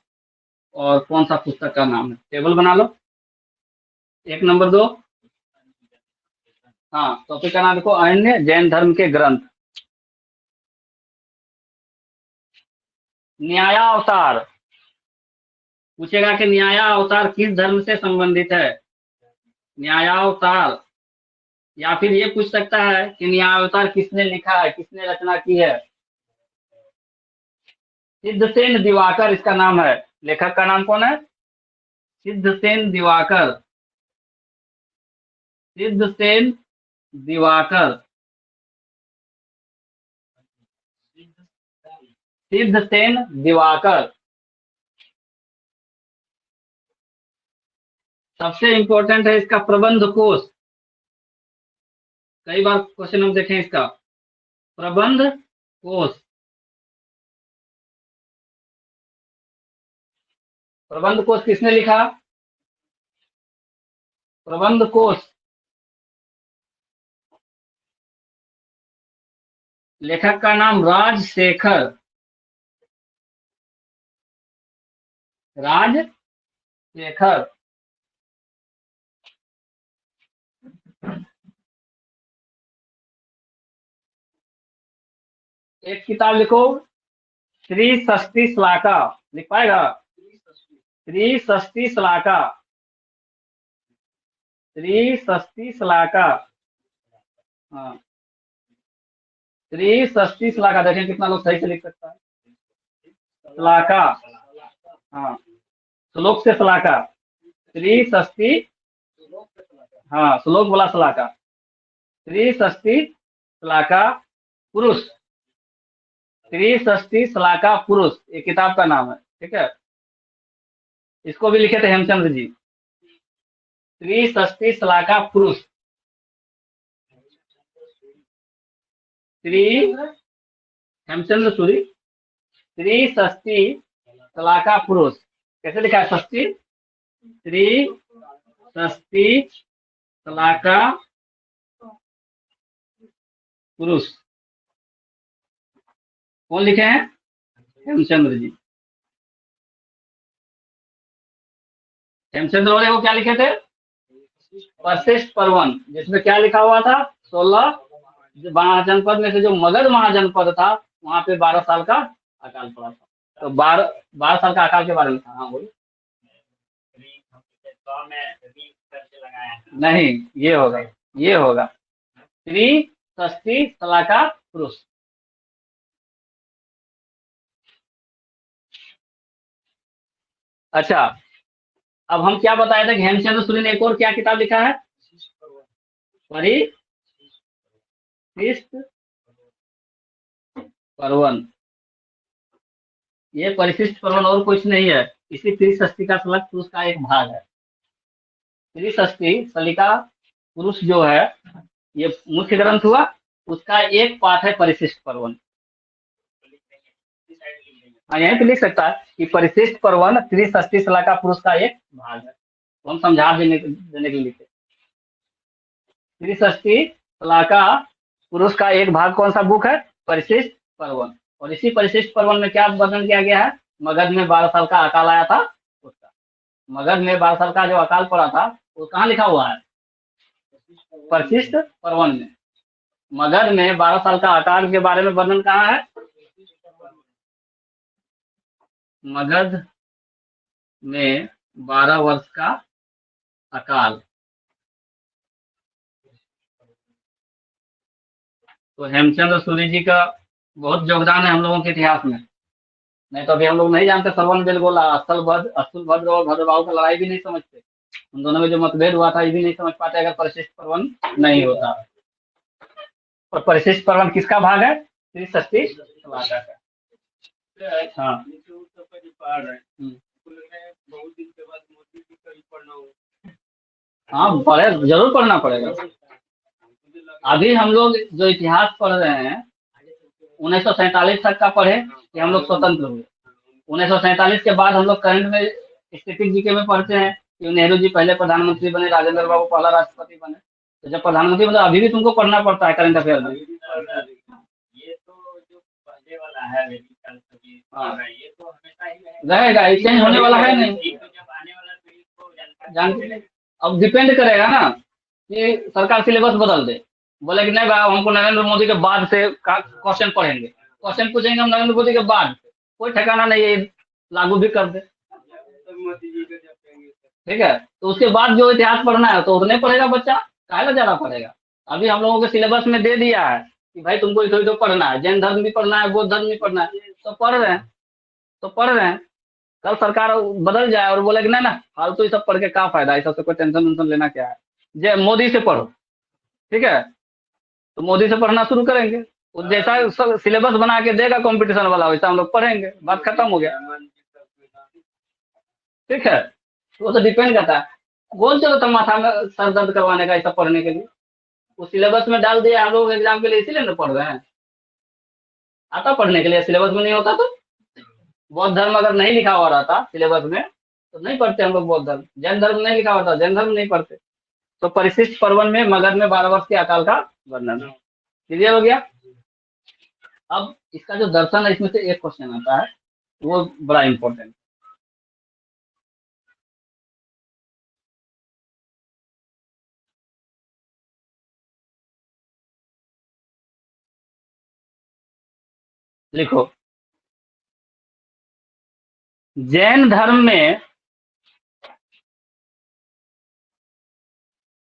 और कौन सा पुस्तक का नाम है, टेबल बना लो। 1 नंबर 2, हाँ, टॉपिक का नाम देखो, अन्य जैन धर्म के ग्रंथ। न्यायावतार पूछेगा कि न्यायावतार किस धर्म से संबंधित है? न्यायावतार। या फिर ये पूछ सकता है कि न्यायावतार किसने लिखा है, किसने रचना की है? सिद्धसेन दिवाकर इसका नाम है। लेखक का नाम कौन है? सिद्धसेन दिवाकर। सिद्धसेन दिवाकर। सिद्धसेन दिवाकर। सबसे इंपॉर्टेंट है इसका प्रबंध कोश। कई बार क्वेश्चन हम देखें इसका, प्रबंध कोश। प्रबंध कोश किसने लिखा? प्रबंध कोश लेखक का नाम राजशेखर। राजशेखर। एक किताब लिखो, श्री षष्ठी श्लाका। लिख पाएगा? श्री षष्ठी श्लाका। श्री षष्ठी श्लाका। हाँ, श्री षष्ठी श्लाका। देखें कितना लोग सही से लिख सकता है। श्लाका, हाँ, श्लोक से श्लाका। श्री षष्ठी, हाँ, श्लोक बोला श्लाका। श्री षष्ठी श्लाका पुरुष। श्री षष्ठी श्लाका पुरुष, ये किताब का नाम है। ठीक है, इसको भी लिखे थे हेमचंद्र जी। श्री षष्ठी श्लाका पुरुष। श्री हेमचंद्र सूरी। श्री षष्ठी श्लाका पुरुष। कैसे लिखा है? षष्ठी, श्री षष्ठी श्लाका पुरुष। कौन लिखे हैं? हेमचंद्र जी। हेमचंद्र वाले को क्या लिखे थे? वशिष्ठ पर्वन, जिसमें क्या लिखा हुआ था? 16 महाजनपद में से जो मगध महाजनपद था वहां पे 12 साल का अकाल पड़ा था। तो 12 साल का अकाल के बारे में था। हाँ बोलो। नहीं, ये होगा स्त्री षष्ठी सलाका पुरुष। अच्छा, अब हम क्या बताए थे कि हेमचंद्र सूरी ने एक और क्या किताब लिखा है? परिशिष्ट पर्वन। ये परिशिष्ट पर्वन और कुछ नहीं है, इसी त्रिषष्ठी का सलग पुरुष का एक भाग है। त्रिषष्ठी सलिका पुरुष जो है, ये मुख्य ग्रंथ हुआ, उसका एक पाठ है परिशिष्ट पर्वन। हाँ, यहीं पे लिख सकता है कि परिशिष्ट पर्वन त्रिषष्ठी सलाका पुरुष का एक भाग है, तो हम समझा देने के लिए लिखे। त्रिषष्ठी सलाका पुरुष का एक भाग कौन सा बुक है? परिशिष्ट पर्वन। और इसी परिशिष्ट पर्वन में क्या वर्णन किया गया है? मगध में 12 साल का अकाल आया था उसका। मगध में 12 साल का जो अकाल पड़ा था वो कहाँ लिखा हुआ है? परिशिष्ट पर्वन में। मगध में 12 साल का अकाल के बारे में वर्णन कहाँ है? मगध में 12 वर्ष का अकाल। तो हेमचंद्र सूरी जी का बहुत योगदान है हम लोगों के इतिहास में, नहीं तो अभी हम लोग नहीं जानते श्रवण बेलगोला, अस्तुलभद्र और भद्रबाहु का लड़ाई भी नहीं समझते, उन दोनों में जो मतभेद हुआ था ये भी नहीं समझ पाते अगर परिशिष्ट पर्वन नहीं होता। और परिशिष्ट पर्वन किसका भाग है? त्रिषष्ठी सलाका का। हाँ, हाँ पढ़े, जरूर पढ़ना पड़ेगा। अभी हम लोग जो इतिहास पढ़ रहे हैं 1947 तक का पढ़े कि हम लोग स्वतंत्र हुए। 1947 के बाद हम लोग करंट में स्टैटिक जीके में पढ़ते हैं कि नेहरू जी पहले प्रधानमंत्री बने, राजेंद्र बाबू पहला राष्ट्रपति बने। तो जब प्रधानमंत्री मतलब अभी भी तुमको पढ़ना पड़ता है करंट अफेयर में। ये तो जो पहले वाला है ये तो हमेशा ही रहेगा, चेंज होने वाला है नहीं, जब आने वाला तो जानते। अब डिपेंड करेगा ना कि सरकार सिलेबस बदल दे, बोले कि नहीं भाई हमको नरेंद्र मोदी के बाद से क्वेश्चन पढ़ेंगे, क्वेश्चन पूछेंगे हम नरेंद्र मोदी के बाद, कोई ठिकाना नहीं है, लागू भी कर दे। ठीक है, तो उसके बाद जो इतिहास पढ़ना है तो उतने पढ़ेगा बच्चा, काहे ज्यादा पढ़ेगा। अभी हम लोगों के सिलेबस में दे दिया है कि भाई तुमको इधर पढ़ना है, जैन धर्म भी पढ़ना है, बौद्ध धर्म भी पढ़ना है, तो पढ़ रहे हैं। कल सरकार बदल जाए और बोले कि ना फालतू ये सब पढ़ के क्या फायदा, इस सबसे कोई टेंशन लेना क्या है, जय मोदी से पढ़ो। ठीक है, तो मोदी से पढ़ना शुरू करेंगे, वो जैसा सिलेबस बना के देगा कंपटीशन वाला वैसा हम लोग पढ़ेंगे, बात खत्म हो गया। ठीक है, वो तो डिपेंड करता है। बोल चलो तो माथा में सर दर्द करवाने का ऐसा पढ़ने के लिए, वो सिलेबस में डाल दिया हम लोग एग्जाम के लिए, इसीलिए ना पढ़ रहे हैं। आता पढ़ने के लिए, सिलेबस में नहीं होता तो बौद्ध धर्म अगर नहीं लिखा हुआ रहता सिलेबस में तो नहीं पढ़ते हम लोग बौद्ध धर्म। जैन धर्म नहीं लिखा हुआ था, जैन धर्म नहीं पढ़ते। तो परिशिष्ट पर्वन में मगध में 12 वर्ष के अकाल का वर्णन है। क्लियर हो गया? अब इसका जो दर्शन है इसमें से एक क्वेश्चन आता है, वो बड़ा इंपॉर्टेंट। लिखो, जैन धर्म में,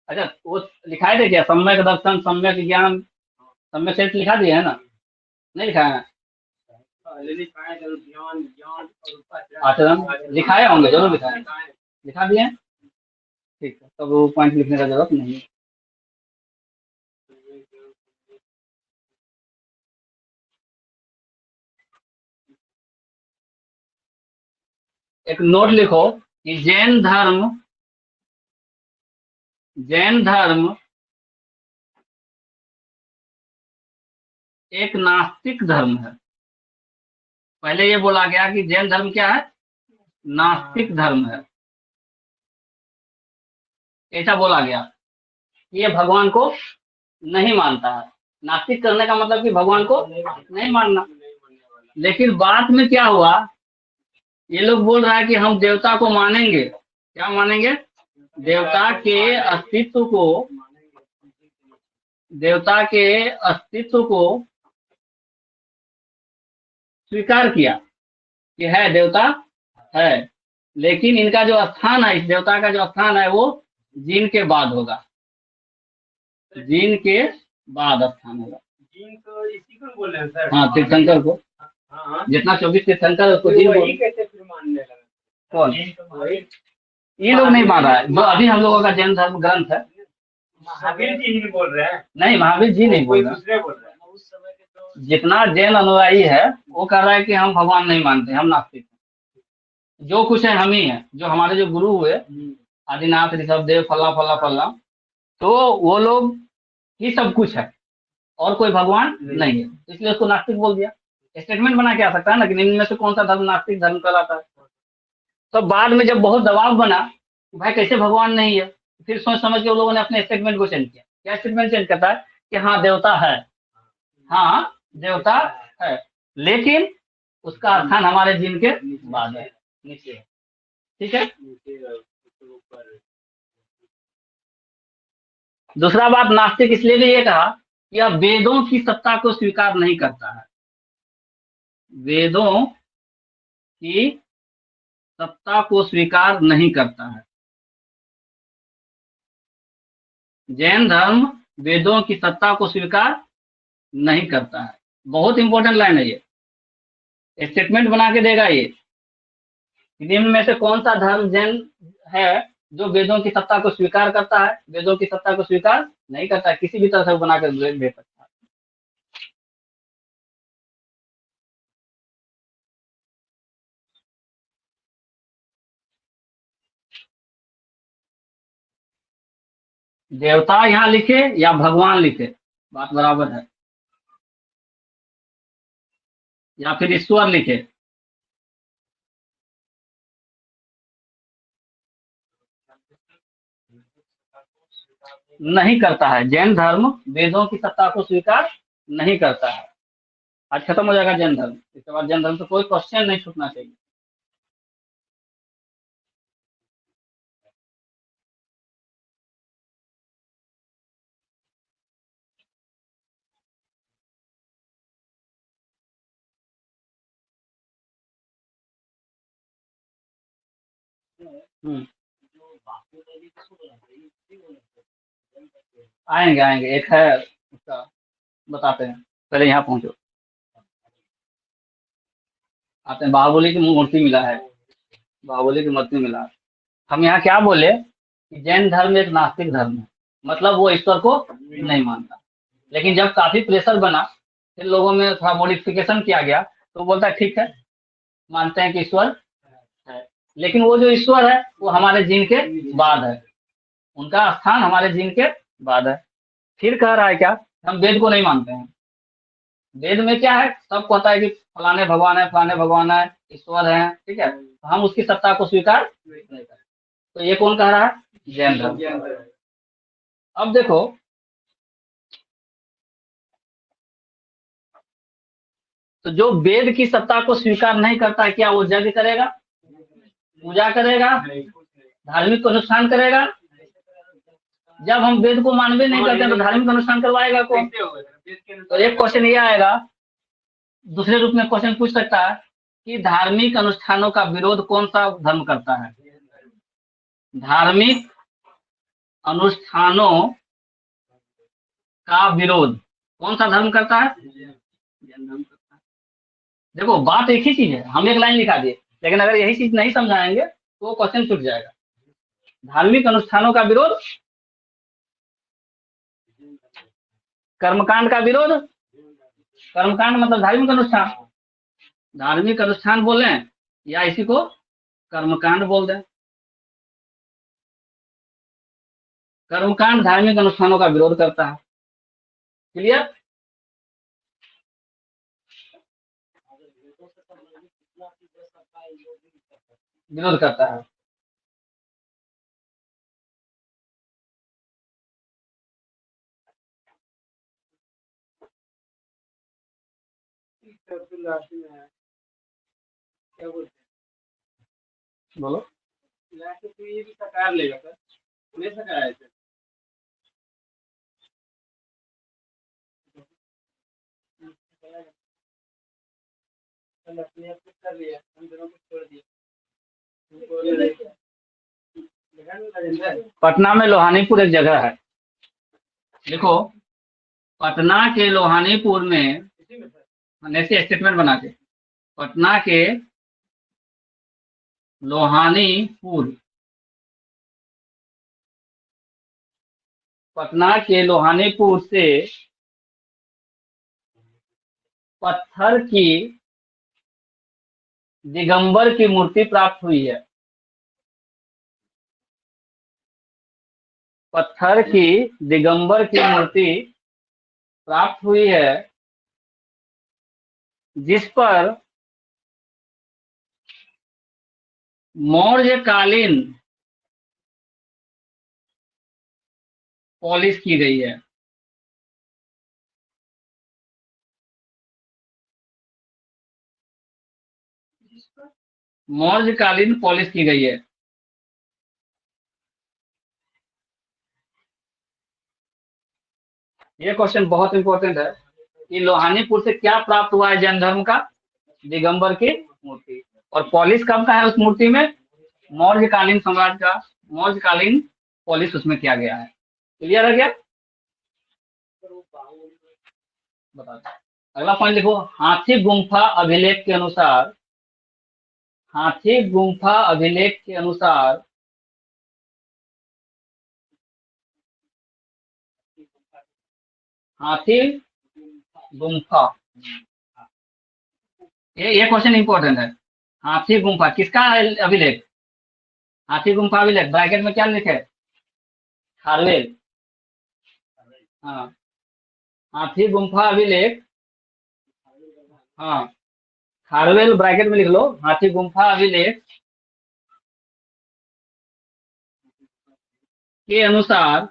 अच्छा वो लिखाए थे क्या? सम्यक दर्शन, सम्यक ज्ञान, सम्यक चरित्र लिखा दिया है ना? नहीं लिखा है? आचरण लिखाए होंगे, जरूर लिखाए, लिखा दिए। ठीक है, तब वो पॉइंट लिखने का जरूरत नहीं है। एक नोट लिखो कि जैन धर्म एक नास्तिक धर्म है। पहले ये बोला गया कि जैन धर्म क्या है? नास्तिक धर्म है, ऐसा बोला गया। ये भगवान को नहीं मानता है। नास्तिक करने का मतलब कि भगवान को नहीं मानना। लेकिन बाद में क्या हुआ, ये लोग बोल रहा है कि हम देवता को मानेंगे। क्या मानेंगे? देवता के अस्तित्व को स्वीकार किया। कि है देवता है, लेकिन इनका जो स्थान है, इस देवता का जो स्थान है वो जीन के बाद होगा, जीन के बाद स्थान होगा। जीन तो इसी को बोल रहे हैं सर। हाँ, तीर्थंकर को, हाँ, जितना 24 तीर्थंकर उसको जीन वही बोल। कैसे फिर मानने लगा? कौन? वही ये लोग नहीं मान रहा है, जो अभी हम लोगों का जैन धर्म ग्रंथ है। महावीर जी ही बोल रहे हैं, नहीं, महावीर जी नहीं बोल कोई रहे। दूसरे बोल रहे हैं। उस समय के तो जितना जैन अनुयायी है वो कह रहा है कि हम भगवान नहीं मानते, हम नास्तिक हैं, जो कुछ है हम ही है, जो हमारे जो गुरु हुए आदिनाथ ऋषभदेव फल्ला फल्ला फल्ला, तो वो लोग ही सब कुछ है और कोई भगवान नहीं है, इसलिए उसको नास्तिक बोल दिया। स्टेटमेंट बना के आ सकता है ना कि इनमें से कौन सा धर्म नास्तिक धर्म कहलाता है। तो बाद में जब बहुत दबाव बना कि भाई कैसे भगवान नहीं है, फिर सोच समझ के उन लोगों ने अपने स्टेटमेंट को चेंज किया। क्या स्टेटमेंट चेंज करता है कि हाँ देवता है, हाँ देवता है, लेकिन उसका स्थान हमारे जीन के बाद है, नीचे है। ठीक है। दूसरा बात, नास्तिक इसलिए भी ये कहा कि यह वेदों की सत्ता को स्वीकार नहीं करता है, वेदों की सत्ता को स्वीकार नहीं करता है। जैन धर्म वेदों की सत्ता को स्वीकार नहीं करता है। बहुत इंपॉर्टेंट लाइन है ये, स्टेटमेंट बना के देगा ये। निम्न में से कौन सा धर्म जैन है जो वेदों की सत्ता को स्वीकार करता है, वेदों की सत्ता को स्वीकार नहीं करता है, किसी भी तरह से बनाकर दे सकता है। देवता यहाँ लिखे या भगवान लिखे बात बराबर है, या फिर ईश्वर लिखे, नहीं करता है। जैन धर्म वेदों की सत्ता को स्वीकार नहीं करता है। आज खत्म हो जाएगा जैन धर्म, इसके बाद जैन धर्म से कोई क्वेश्चन नहीं छूटना चाहिए। आएंगे आएंगे, एक है उसका बताते हैं, पहले यहाँ पहुंचो। आते हैं, बाहुबली की मूर्ति मिला है, बाहुबली की मूर्ति मिला है। हम यहाँ क्या बोले कि जैन धर्म एक नास्तिक धर्म है, मतलब वो ईश्वर को नहीं मानता। लेकिन जब काफी प्रेशर बना, फिर लोगों में थोड़ा मॉडिफिकेशन किया गया, तो बोलता है ठीक है मानते हैं कि ईश्वर है, लेकिन वो जो ईश्वर है वो हमारे जीन के बाद है, उनका स्थान हमारे जीन के बाद है। फिर कह रहा है क्या, हम वेद को नहीं मानते हैं। वेद में क्या है, सबको पता है कि फलाने भगवान है, फलाने भगवान है, ईश्वर है, ठीक है, तो हम उसकी सत्ता को स्वीकार नहीं करते। तो ये कौन कह रहा है, जैन धर्म। अब देखो, तो जो वेद की सत्ता को स्वीकार नहीं करता है, क्या वो यज्ञ करेगा, पूजा करेगा, धार्मिक अनुष्ठान करेगा? जब हम वेद को मानवे नहीं करते तो धार्मिक अनुष्ठान करवाएगा कौन? तो एक क्वेश्चन ये आएगा, दूसरे रूप में क्वेश्चन पूछ सकता है कि धार्मिक अनुष्ठानों का विरोध कौन सा धर्म करता है? धार्मिक अनुष्ठानों का विरोध कौन सा धर्म करता है? जैन धर्म करता है। देखो बात एक ही चीज है, हम एक लाइन लिखा दिए, लेकिन अगर यही चीज नहीं समझाएंगे तो क्वेश्चन छूट जाएगा। धार्मिक अनुष्ठानों का विरोध, कर्मकांड का विरोध, कर्मकांड मतलब धार्मिक अनुष्ठान, धार्मिक अनुष्ठान बोले या इसी को कर्मकांड बोल दें। कर्मकांड धार्मिक अनुष्ठानों का विरोध करता है। क्लियर? विरोध करता है। लास्ट में है क्या बोलते हैं, बोलो। लास्ट तो ये भी सकार लेगा सर, उन्हें सकार है सर। अपने आप कर लिया, हम दोनों को छोड़ दिया। पटना में लोहानीपुर एक जगह है, देखो पटना के लोहानीपुर में ऐसे स्टेटमेंट बना के, पटना के लोहानीपुर, पटना के लोहानीपुर से पत्थर की दिगंबर की मूर्ति प्राप्त हुई है। पत्थर की दिगंबर की मूर्ति प्राप्त हुई है, जिस पर मौर्यकालीन पॉलिश की गई है। मौर्यकालीन पॉलिश की गई है। ये क्वेश्चन बहुत इंपॉर्टेंट है कि लोहानीपुर से क्या प्राप्त हुआ है जैन धर्म का? दिगंबर की मूर्ति। और पॉलिश कब का है उस मूर्ति में? मौर्यकालीन साम्राज्य का मौर्यकालीन पॉलिश उसमें किया गया है। क्लियर है क्या? बता, अगला पॉइंट लिखो। हाथी गुम्फा अभिलेख के अनुसार, हाथी गुम्फा अभिलेख के अनुसार हाथी गुम्फा, ये क्वेश्चन इंपॉर्टेंट है। हाथी गुम्फा किसका अभिलेख? हाथी गुम्फा अभिलेख ब्रैकेट में क्या लिखे? खारवेल। हाँ, हाथी गुम्फा अभिलेख, हाँ खारवेल ब्रैकेट में लिख लो। हाथी गुम्फा अभिलेख के अनुसार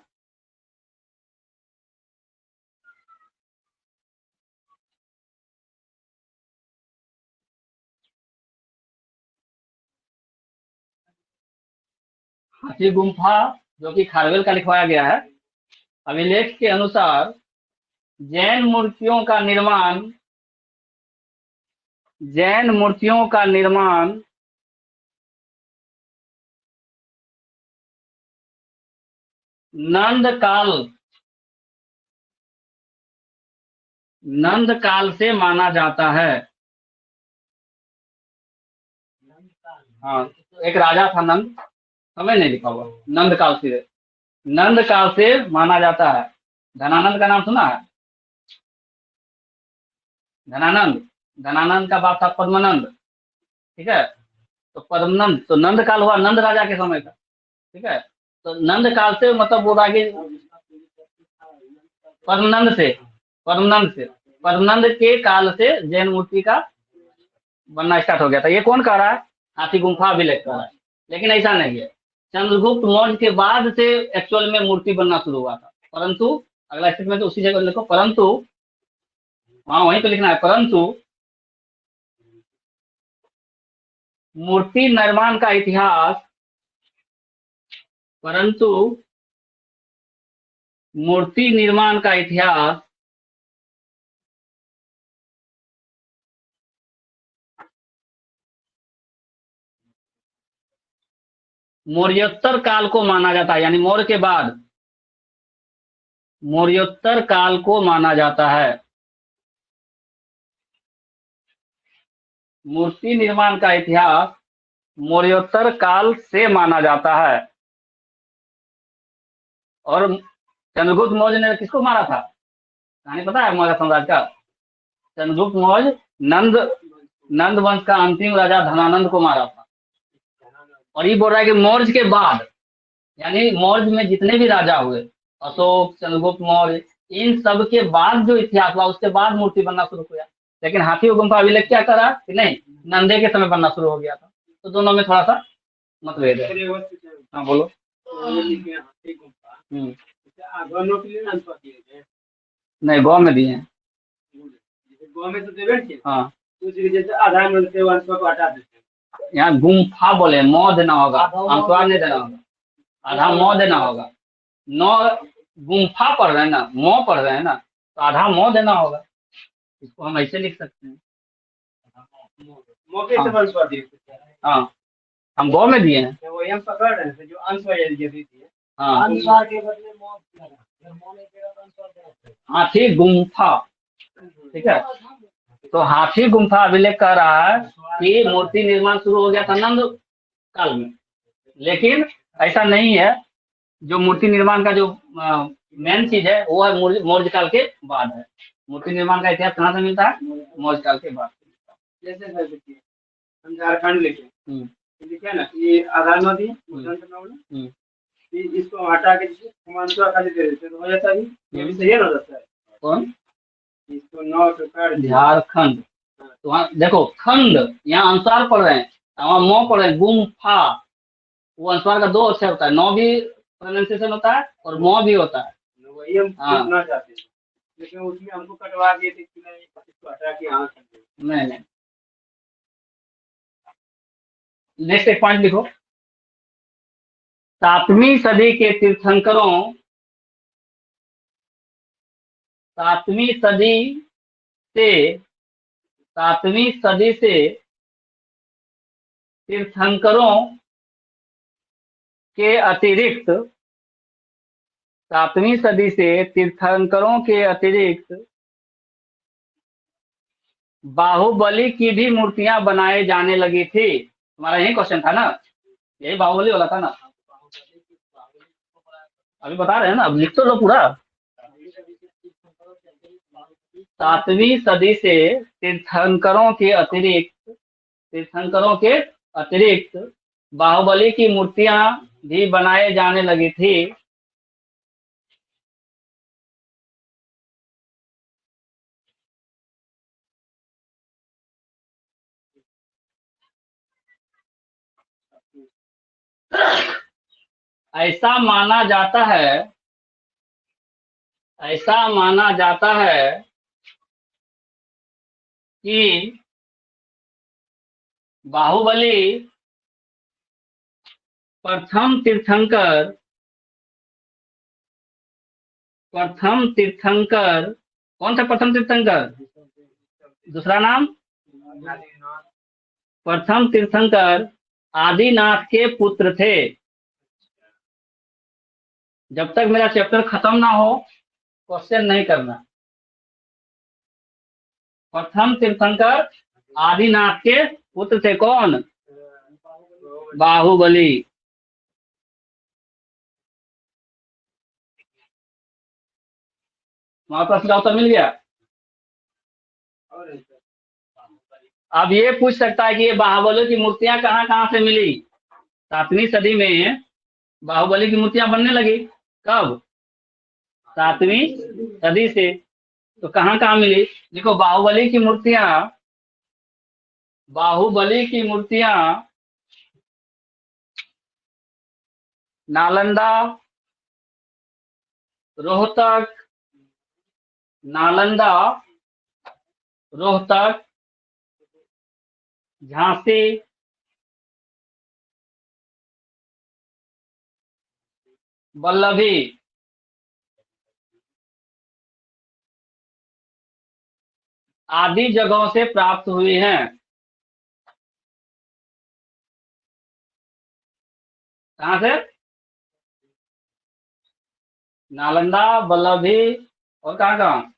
हाथी गुम्फा जो कि खारवेल का लिखवाया गया है, अभिलेख के अनुसार जैन मूर्तियों का निर्माण, जैन मूर्तियों का निर्माण नंद काल से माना जाता है। हाँ, एक राजा था नंद, समझ नहीं लिखा हुआ, नंद काल से माना जाता है। धनानंद का नाम सुना है? धनानंद का बाप था पद्मानंद, ठीक है। तो पद्मनंद, तो नंद काल हुआ नंद राजा के समय का, ठीक है। तो नंद काल से मतलब बोला कि पद्मनंद के काल से जैन मूर्ति का बनना स्टार्ट हो गया था। ये कौन कह रहा है? हाथी गुम्फा अभिलेख कह रहा है। लेकिन ऐसा नहीं है, चंद्रगुप्त मौर्य के बाद से एक्चुअल में मूर्ति बनना शुरू हुआ था। परंतु अगला स्टेटमेंट उसी जगह लिखो, परंतु हाँ वहीं पे लिखना है, परंतु मूर्ति निर्माण का इतिहास, परंतु मूर्ति निर्माण का इतिहास मौर्योत्तर काल को माना जाता है, यानी मौर्य के बाद मौर्योत्तर काल को माना जाता है। मूर्ति निर्माण का इतिहास मौर्योत्तर काल से माना जाता है। और चंद्रगुप्त मौर्य ने किसको मारा था? कहानी पता है मौर्य साम्राज्य का? चंद्रगुप्त मौर्य नंद वंश का अंतिम राजा धनानंद को मारा था। और ये बोल रहा है कि मौर्य के बाद, यानी मौर्य में जितने भी राजा हुए, अशोक, चंद्रगुप्त मौर्य, इन सब के बाद जो इतिहास हुआ उसके बाद मूर्ति बनना शुरू हुआ। लेकिन हाथी गुम्फा अभिलेख क्या करा कि नहीं, नंदे के समय बनना शुरू हो गया था। तो दोनों में थोड़ा सा मतभेद है। हाँ बोलो। नहीं, गाँव में दिए हैं। गाँव में तो देवे। हाँ, जैसे आधार मिलते हैं वंश को हटा देते हैं। यहाँ गुम्फा बोले, मौ देना होगा, अंतवार नहीं देना होगा, आधा मौ देना होगा। नौ गुम्फा पढ़ रहे हैं ना, मौ पढ़ रहे हैं ना, तो आधा मौ देना होगा। इसको हम ऐसे लिख सकते हैं। मौके से वंश दिए थे। हाँ, हम गौ में दिए हैं। तो वही हम पकड़ रहे थे जो अंश दी थी। हाँ, अनुसार के बदले मौत लगा। अगर मौत नहीं किया तो अनुसार देना। हाथी गुम्फा, ठीक है। तो हाथी गुम्फा अभिलेख कह रहा है कि मूर्ति निर्माण शुरू हो गया था नंद काल में, लेकिन ऐसा नहीं है। जो मूर्ति निर्माण का जो मेन चीज है वो है मौर्य काल के बाद है। मूर्ति निर्माण का इतिहास कहाँ से मिलता है? मौर्य काल के बाद। जैसे सर देखिए, हम झारखंड लिखे लिखे ना, ये आधार नदी इसको हटा के कुमांसुआ खाली दे देते तो हो जाता है। ये भी सही है ना होता है। कौन? इसको 9 से काट दिया। झारखंड। तो वहाँ देखो खंड, यहाँ अनुसार पढ़ रहे हैं, वहाँ मौ पढ़ रहे हैं। गुम्फा, वो अनुस्वार का 2 अक्षर होता है। नौ भी प्रोनाउंसिएशन होता है और मौ भी होता है। वही हम सुनना चाहते हैं, लेकिन उसमें हमको कटवा दिए थे कि नहीं इसको हटा के यहाँ कर दो। नहीं। नेक्स्ट एक पॉइंट लिखो। 7वीं सदी के तीर्थंकरों, 7वीं सदी से तीर्थंकरों के अतिरिक्त, 7वीं सदी से तीर्थंकरों के अतिरिक्त बाहुबली की भी मूर्तियां बनाए जाने लगी थी। हमारा यही क्वेश्चन था ना, यही बाहुबली वाला था ना। अभी बता रहे हैं ना, अब लिख तो लो पूरा। 7वीं सदी से तीर्थंकरों के अतिरिक्त बाहुबली की मूर्तियां भी बनाए जाने लगी थी। ऐसा माना जाता है कि बाहुबली प्रथम तीर्थंकर कौन था? प्रथम तीर्थंकर, दूसरा नाम प्रथम तीर्थंकर आदिनाथ के पुत्र थे। जब तक मेरा चैप्टर खत्म ना हो क्वेश्चन नहीं करना। प्रथम तीर्थंकर आदिनाथ के पुत्र थे। कौन? बाहुबली। वहां पर उत्तर मिल गया। अब ये पूछ सकता है कि ये बाहुबली की मूर्तियां कहाँ कहाँ से मिली? 7वीं सदी में बाहुबली की मूर्तियां बनने लगी। कब? 7वीं सदी से। तो कहाँ कहाँ मिली? देखो बाहुबली की मूर्तियां नालंदा, रोहतक, झांसी, वल्लभी, आदि जगहों से प्राप्त हुई हैं। कहाँ से? नालंदा, वल्लभी और कहाँ कहाँ?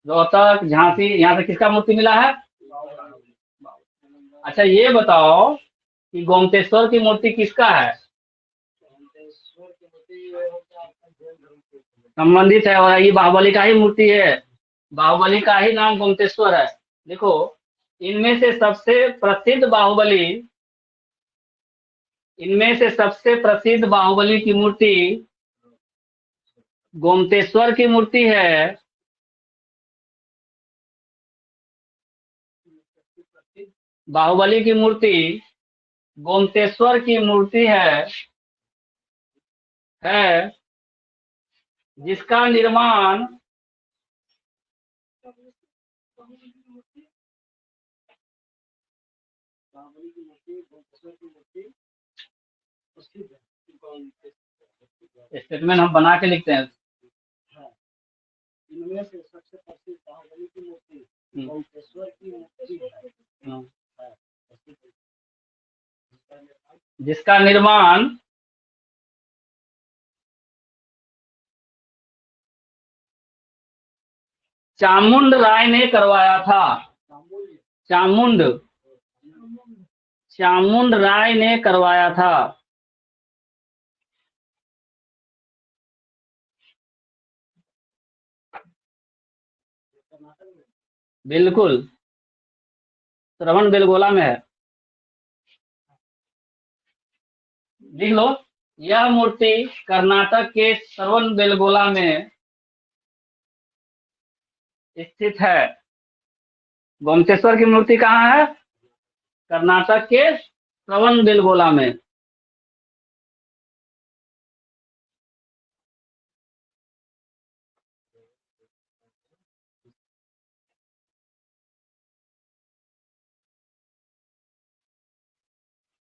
रोहतक, झांसी। यहाँ से किसका मूर्ति मिला है? अच्छा ये बताओ कि गोमतेश्वर की मूर्ति किसका है? संबंधित है, और ये बाहुबली का ही मूर्ति है। बाहुबली का ही नाम गोमतेश्वर है। देखो इनमें से सबसे प्रसिद्ध बाहुबली की मूर्ति गोमतेश्वर की मूर्ति है। बाहुबली की मूर्ति गोमतेश्वर की मूर्ति है जिसका निर्माण स्टेटमेंट हम बना के लिखते हैं। इनमें से सबसे प्रसिद्ध बाहुबली की मूर्ति गोमतेश्वर की मूर्ति है। जिसका निर्माण चामुंड राय ने करवाया था। चामुंड राय ने करवाया था। बिल्कुल, श्रवण बेलगोला में है। लिख लो, यह मूर्ति कर्नाटक के श्रवण बेलगोला में स्थित है। गोमतेश्वर की मूर्ति कहाँ है? कर्नाटक के श्रवण बेलगोला में।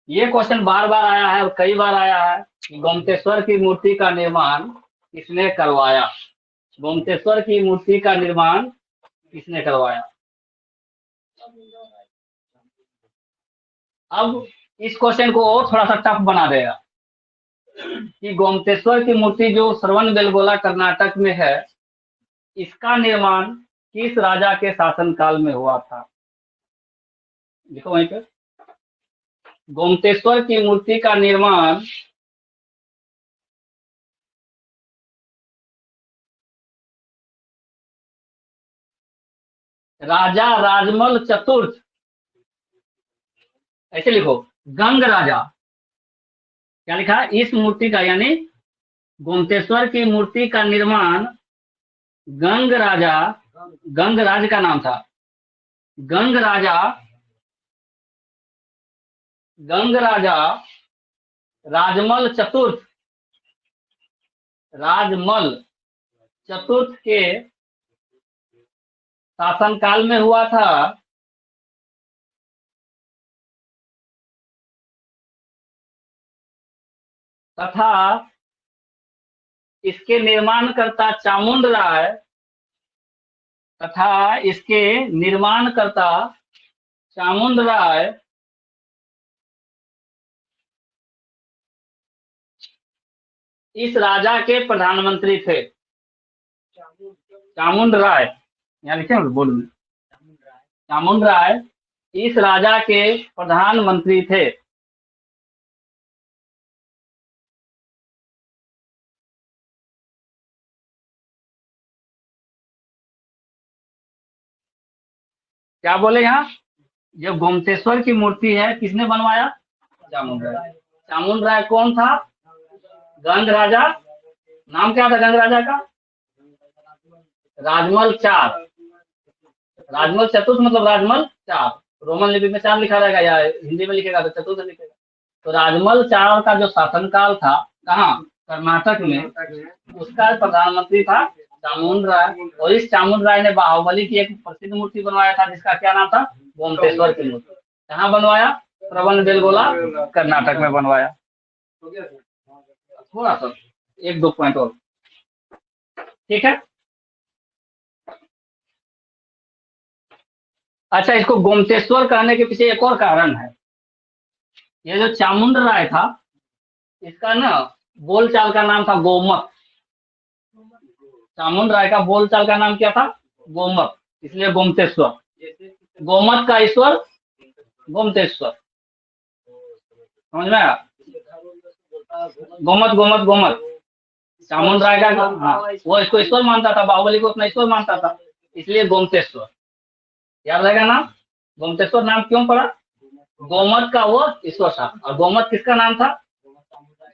ये क्वेश्चन बार बार आया है और कई बार आया है कि गोमतेश्वर की मूर्ति का निर्माण किसने करवाया। गोमतेश्वर की मूर्ति का निर्माण किसने करवाया। अब इस क्वेश्चन को और थोड़ा सा टफ बना देगा कि गोमतेश्वर की मूर्ति जो श्रवण बेलगोला कर्नाटक में है, इसका निर्माण किस राजा के शासनकाल में हुआ था। देखो वहीं पे, गोमतेश्वर की मूर्ति का निर्माण राजा राजमल चतुर्थ, ऐसे लिखो, गंग राजा। क्या लिखा? इस मूर्ति का, यानी गोमतेश्वर की मूर्ति का निर्माण गंग राज का नाम था। गंग राजा राजमल चतुर्थ के शासनकाल में हुआ था। तथा इसके निर्माणकर्ता चामुंड राय इस राजा के प्रधानमंत्री थे। चामुंड राय, यहाँ लिखे बोर्ड में, चामुंड राय इस राजा के प्रधानमंत्री थे। क्या बोले यहाँ? जो गोमतेश्वर की मूर्ति है, किसने बनवाया? चामुंड राय। चामुंड राय कौन था? गंग राजा। नाम क्या था गंग राजा का? राजमल चतुर्थ, मतलब राजमल 4। रोमन लिपि में 4 लिखा रहेगा या हिंदी में लिखेगा तो चतुर्थ लिखेगा। तो राजमल 4 का जो शासनकाल था, कहाँ? कर्नाटक में, उसका प्रधानमंत्री था चामुंड राय। और इस चामुंड राय ने बाहुबली की एक प्रसिद्ध मूर्ति बनवाया था, जिसका क्या नाम था? गोमतेश्वर की मूर्ति। कहाँ बनवाया? श्रवण बेलगोला कर्नाटक में बनवाया। थोड़ा सा 1-2 पॉइंट और, ठीक है। अच्छा, इसको गोमतेश्वर कहने के पीछे एक और कारण है। ये जो चामुंड राय था, इसका ना बोलचाल का नाम था गोमत। चामुंड राय का बोलचाल का नाम क्या था? गोमत, इसलिए गोमतेश्वर। गोमत का ईश्वर गोमतेश्वर, समझ में आया? गोमत चामुंड राय का, हाँ, वो इसको ईश्वर मानता था, बाहुबली को अपना ईश्वर मानता था, इसलिए गोमतेश्वर। याद रहेगा नाम? गोमतेश्वर नाम क्यों पड़ा? गोमत का वो ईश्वर था। और गोमत किसका नाम था?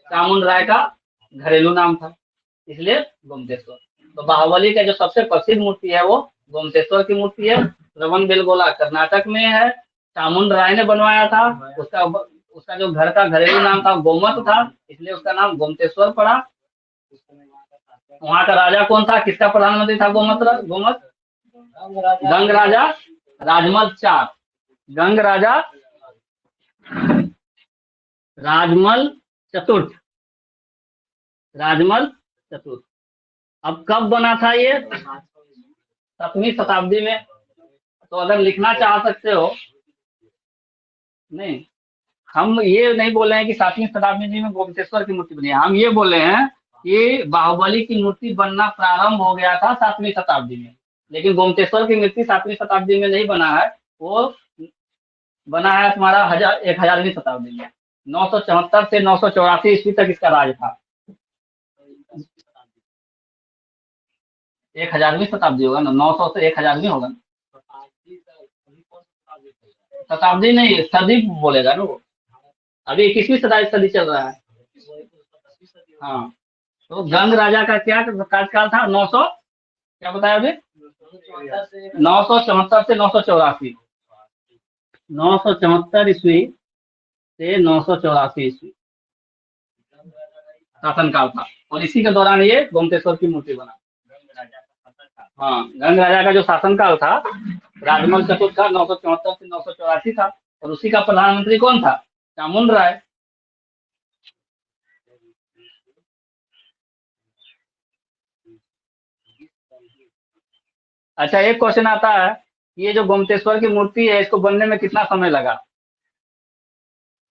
चामुंड राय का घरेलू नाम था, इसलिए गोमतेश्वर। तो बाहुबली का जो सबसे प्रसिद्ध मूर्ति है वो गोमतेश्वर की मूर्ति है। श्रवण बेलगोला कर्नाटक में है, चामुंड राय ने बनवाया था। उसका जो घर का घरेलू नाम था गोमत था, इसलिए उसका नाम गोमतेश्वर पड़ा। वहां का राजा कौन था? किसका प्रधानमंत्री था? गोमत गंग राजा राजमल 4। गंग राजा राजमल चतुर्थ। अब कब बना था ये? 7वीं शताब्दी में। तो अगर लिखना चाह सकते हो, नहीं, हम ये नहीं बोले हैं कि 7वीं शताब्दी में गोमतेश्वर की मूर्ति बनी है, हम ये बोले हैं कि बाहुबली की मूर्ति बनना प्रारंभ हो गया था 7वीं शताब्दी में, लेकिन गोमतेश्वर की मूर्ति 7वीं शताब्दी में नहीं बना है, वो बना है तुम्हारा 1000वीं शताब्दी में। 974 से 984 ईस्वी तक इसका राज था। 1000वीं शताब्दी होगा ना, 900 से 1000वीं होगा ना। शताब्दी नहीं, सदी बोलेगा ना वो। अभी 21वीं सदी चल रहा है। हाँ, तो गंग राजा का क्या कार्यकाल था? 900 क्या बताया अभी? 974 से 984। 974 ईस्वी से 984 ईस्वी शासनकाल था, और इसी के दौरान ये गोमतेश्वर की मूर्ति बना। हाँ, गंग राजा का जो शासनकाल था, राजमल चतुर्थ का 974 से 984 था, और उसी का प्रधानमंत्री कौन था? चामुंड राय। अच्छा, एक क्वेश्चन आता है, ये जो गोमतेश्वर की मूर्ति है, इसको बनने में कितना समय लगा?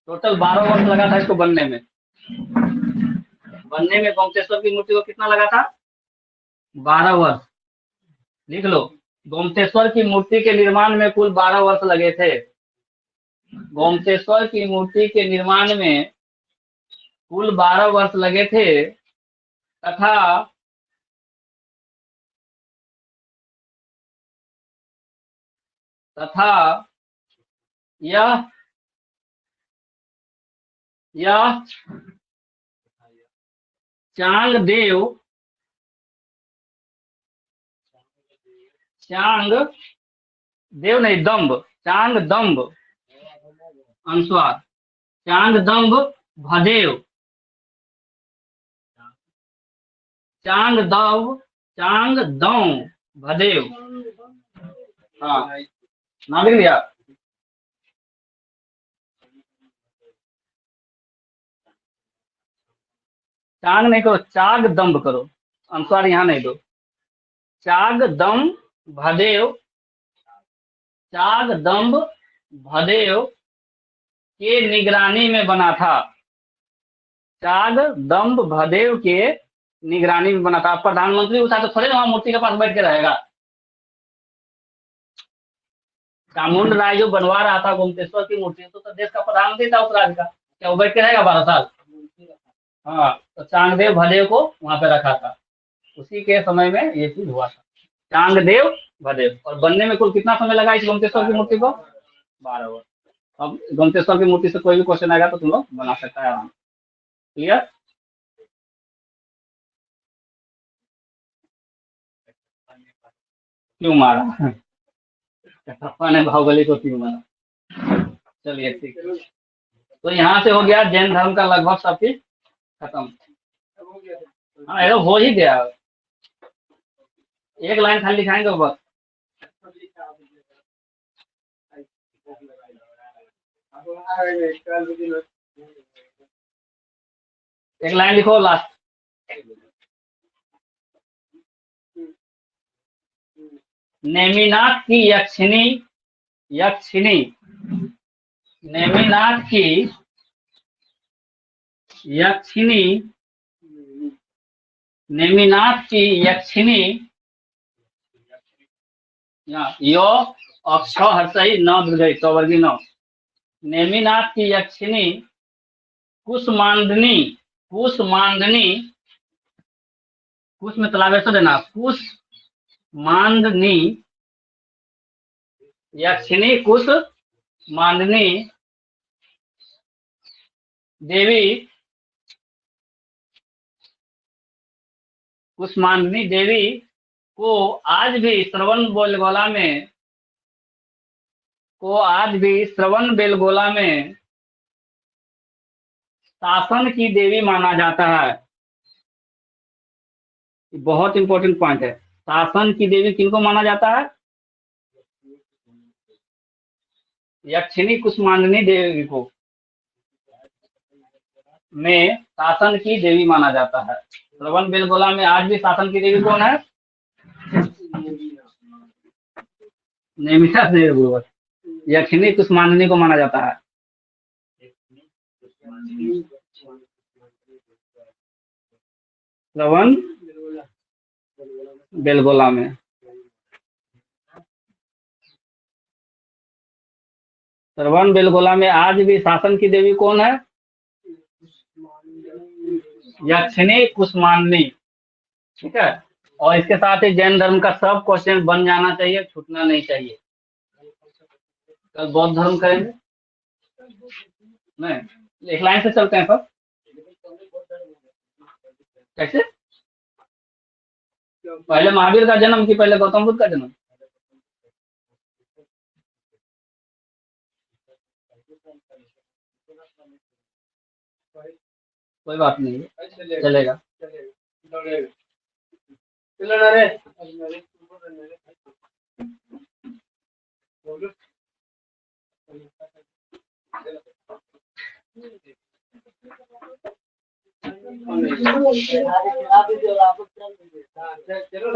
टोटल 12 वर्ष लगा था इसको बनने में। बनने में गोमतेश्वर की मूर्ति को कितना लगा था? 12 वर्ष। लिख लो, गोमतेश्वर की मूर्ति के निर्माण में कुल 12 वर्ष लगे थे। गोमतेश्वर की मूर्ति के निर्माण में कुल 12 वर्ष लगे थे, तथा यह चांग देव नहीं, दम्ब, चांग दम्ब अनुसार, चांग दम्ब भदेव, चांग दौ भदेव। हाँ, नाम लिख लिया। चांग नहीं करो, चाग दम्ब करो, अनुसार यहाँ नहीं दो। चाग दम्ब भदेव, चाग दम्ब भदेव के निगरानी में बना था। चाग दम्ब भदेव के निगरानी में बना था। प्रधानमंत्री उठा तो थोड़े वहां मूर्ति के पास बैठ के रहेगा। चामुंड राय जो बनवा रहा था गोमतेश्वर की मूर्ति, तो देश का प्रधानमंत्री था उस राज्य का, क्या वो बैठ के रहेगा 12 साल? हाँ, तो चांगदेव भदेव को वहां पे रखा था, उसी के समय में ये चीज हुआ था, चांगदेव भदेव। और बनने में कुल कितना समय लगा इस गोमतेश्वर की मूर्ति को? 12 वर्ष। अब गोमतेश्वर की मूर्ति से कोई भी क्वेश्चन आएगा तो तुम लोग बना सकता है आराम। क्लियर? क्यों मारा? कटप्पा ने बाहुबली को क्यों मारा? चलिए ठीक है, तो यहाँ से हो गया जैन धर्म का लगभग सब चीज खत्म। हाँ, ये हो ही गया, एक लाइन खाली लिखाएंगे बस। एक लाइन लिखो लास्ट। नेमिनाथ की नेमिनाथ की यक्षिणी यो अक्ष हर्षई न दुर्गई चौवर्गी नौ। नेमिनाथ की यक्षिणी कुसमांडनी, कुश में तलावेश्वर देना, कुसमांडनी यक्षिणी कुसमांडनी देवी को आज भी श्रवण बेलगोला में शासन की देवी माना जाता है। बहुत इंपॉर्टेंट पॉइंट है, शासन की देवी किनको माना जाता है? यक्षिणी कुसमांडनी देवी को में शासन की देवी माना जाता है। श्रवण बेलगोला में आज भी शासन की देवी कौन है? नेमिनाथ देवी, यक्षिणी कुसमांडनी को माना जाता है। श्रवण बेलगोला में। श्रवण बेलगोला में आज भी शासन की देवी कौन है? यक्षिणी कुष्मांडनी। ठीक है, और इसके साथ ही जैन धर्म का सब क्वेश्चन बन जाना चाहिए, छूटना नहीं चाहिए। कल बौद्ध धर्म करेंगे, नहीं एक लाइन से चलते हैं सब। कैसे? पहले महावीर का जन्म कि पहले गौतम बुद्ध का जन्म? कोई बात नहीं, चलेगा। चलो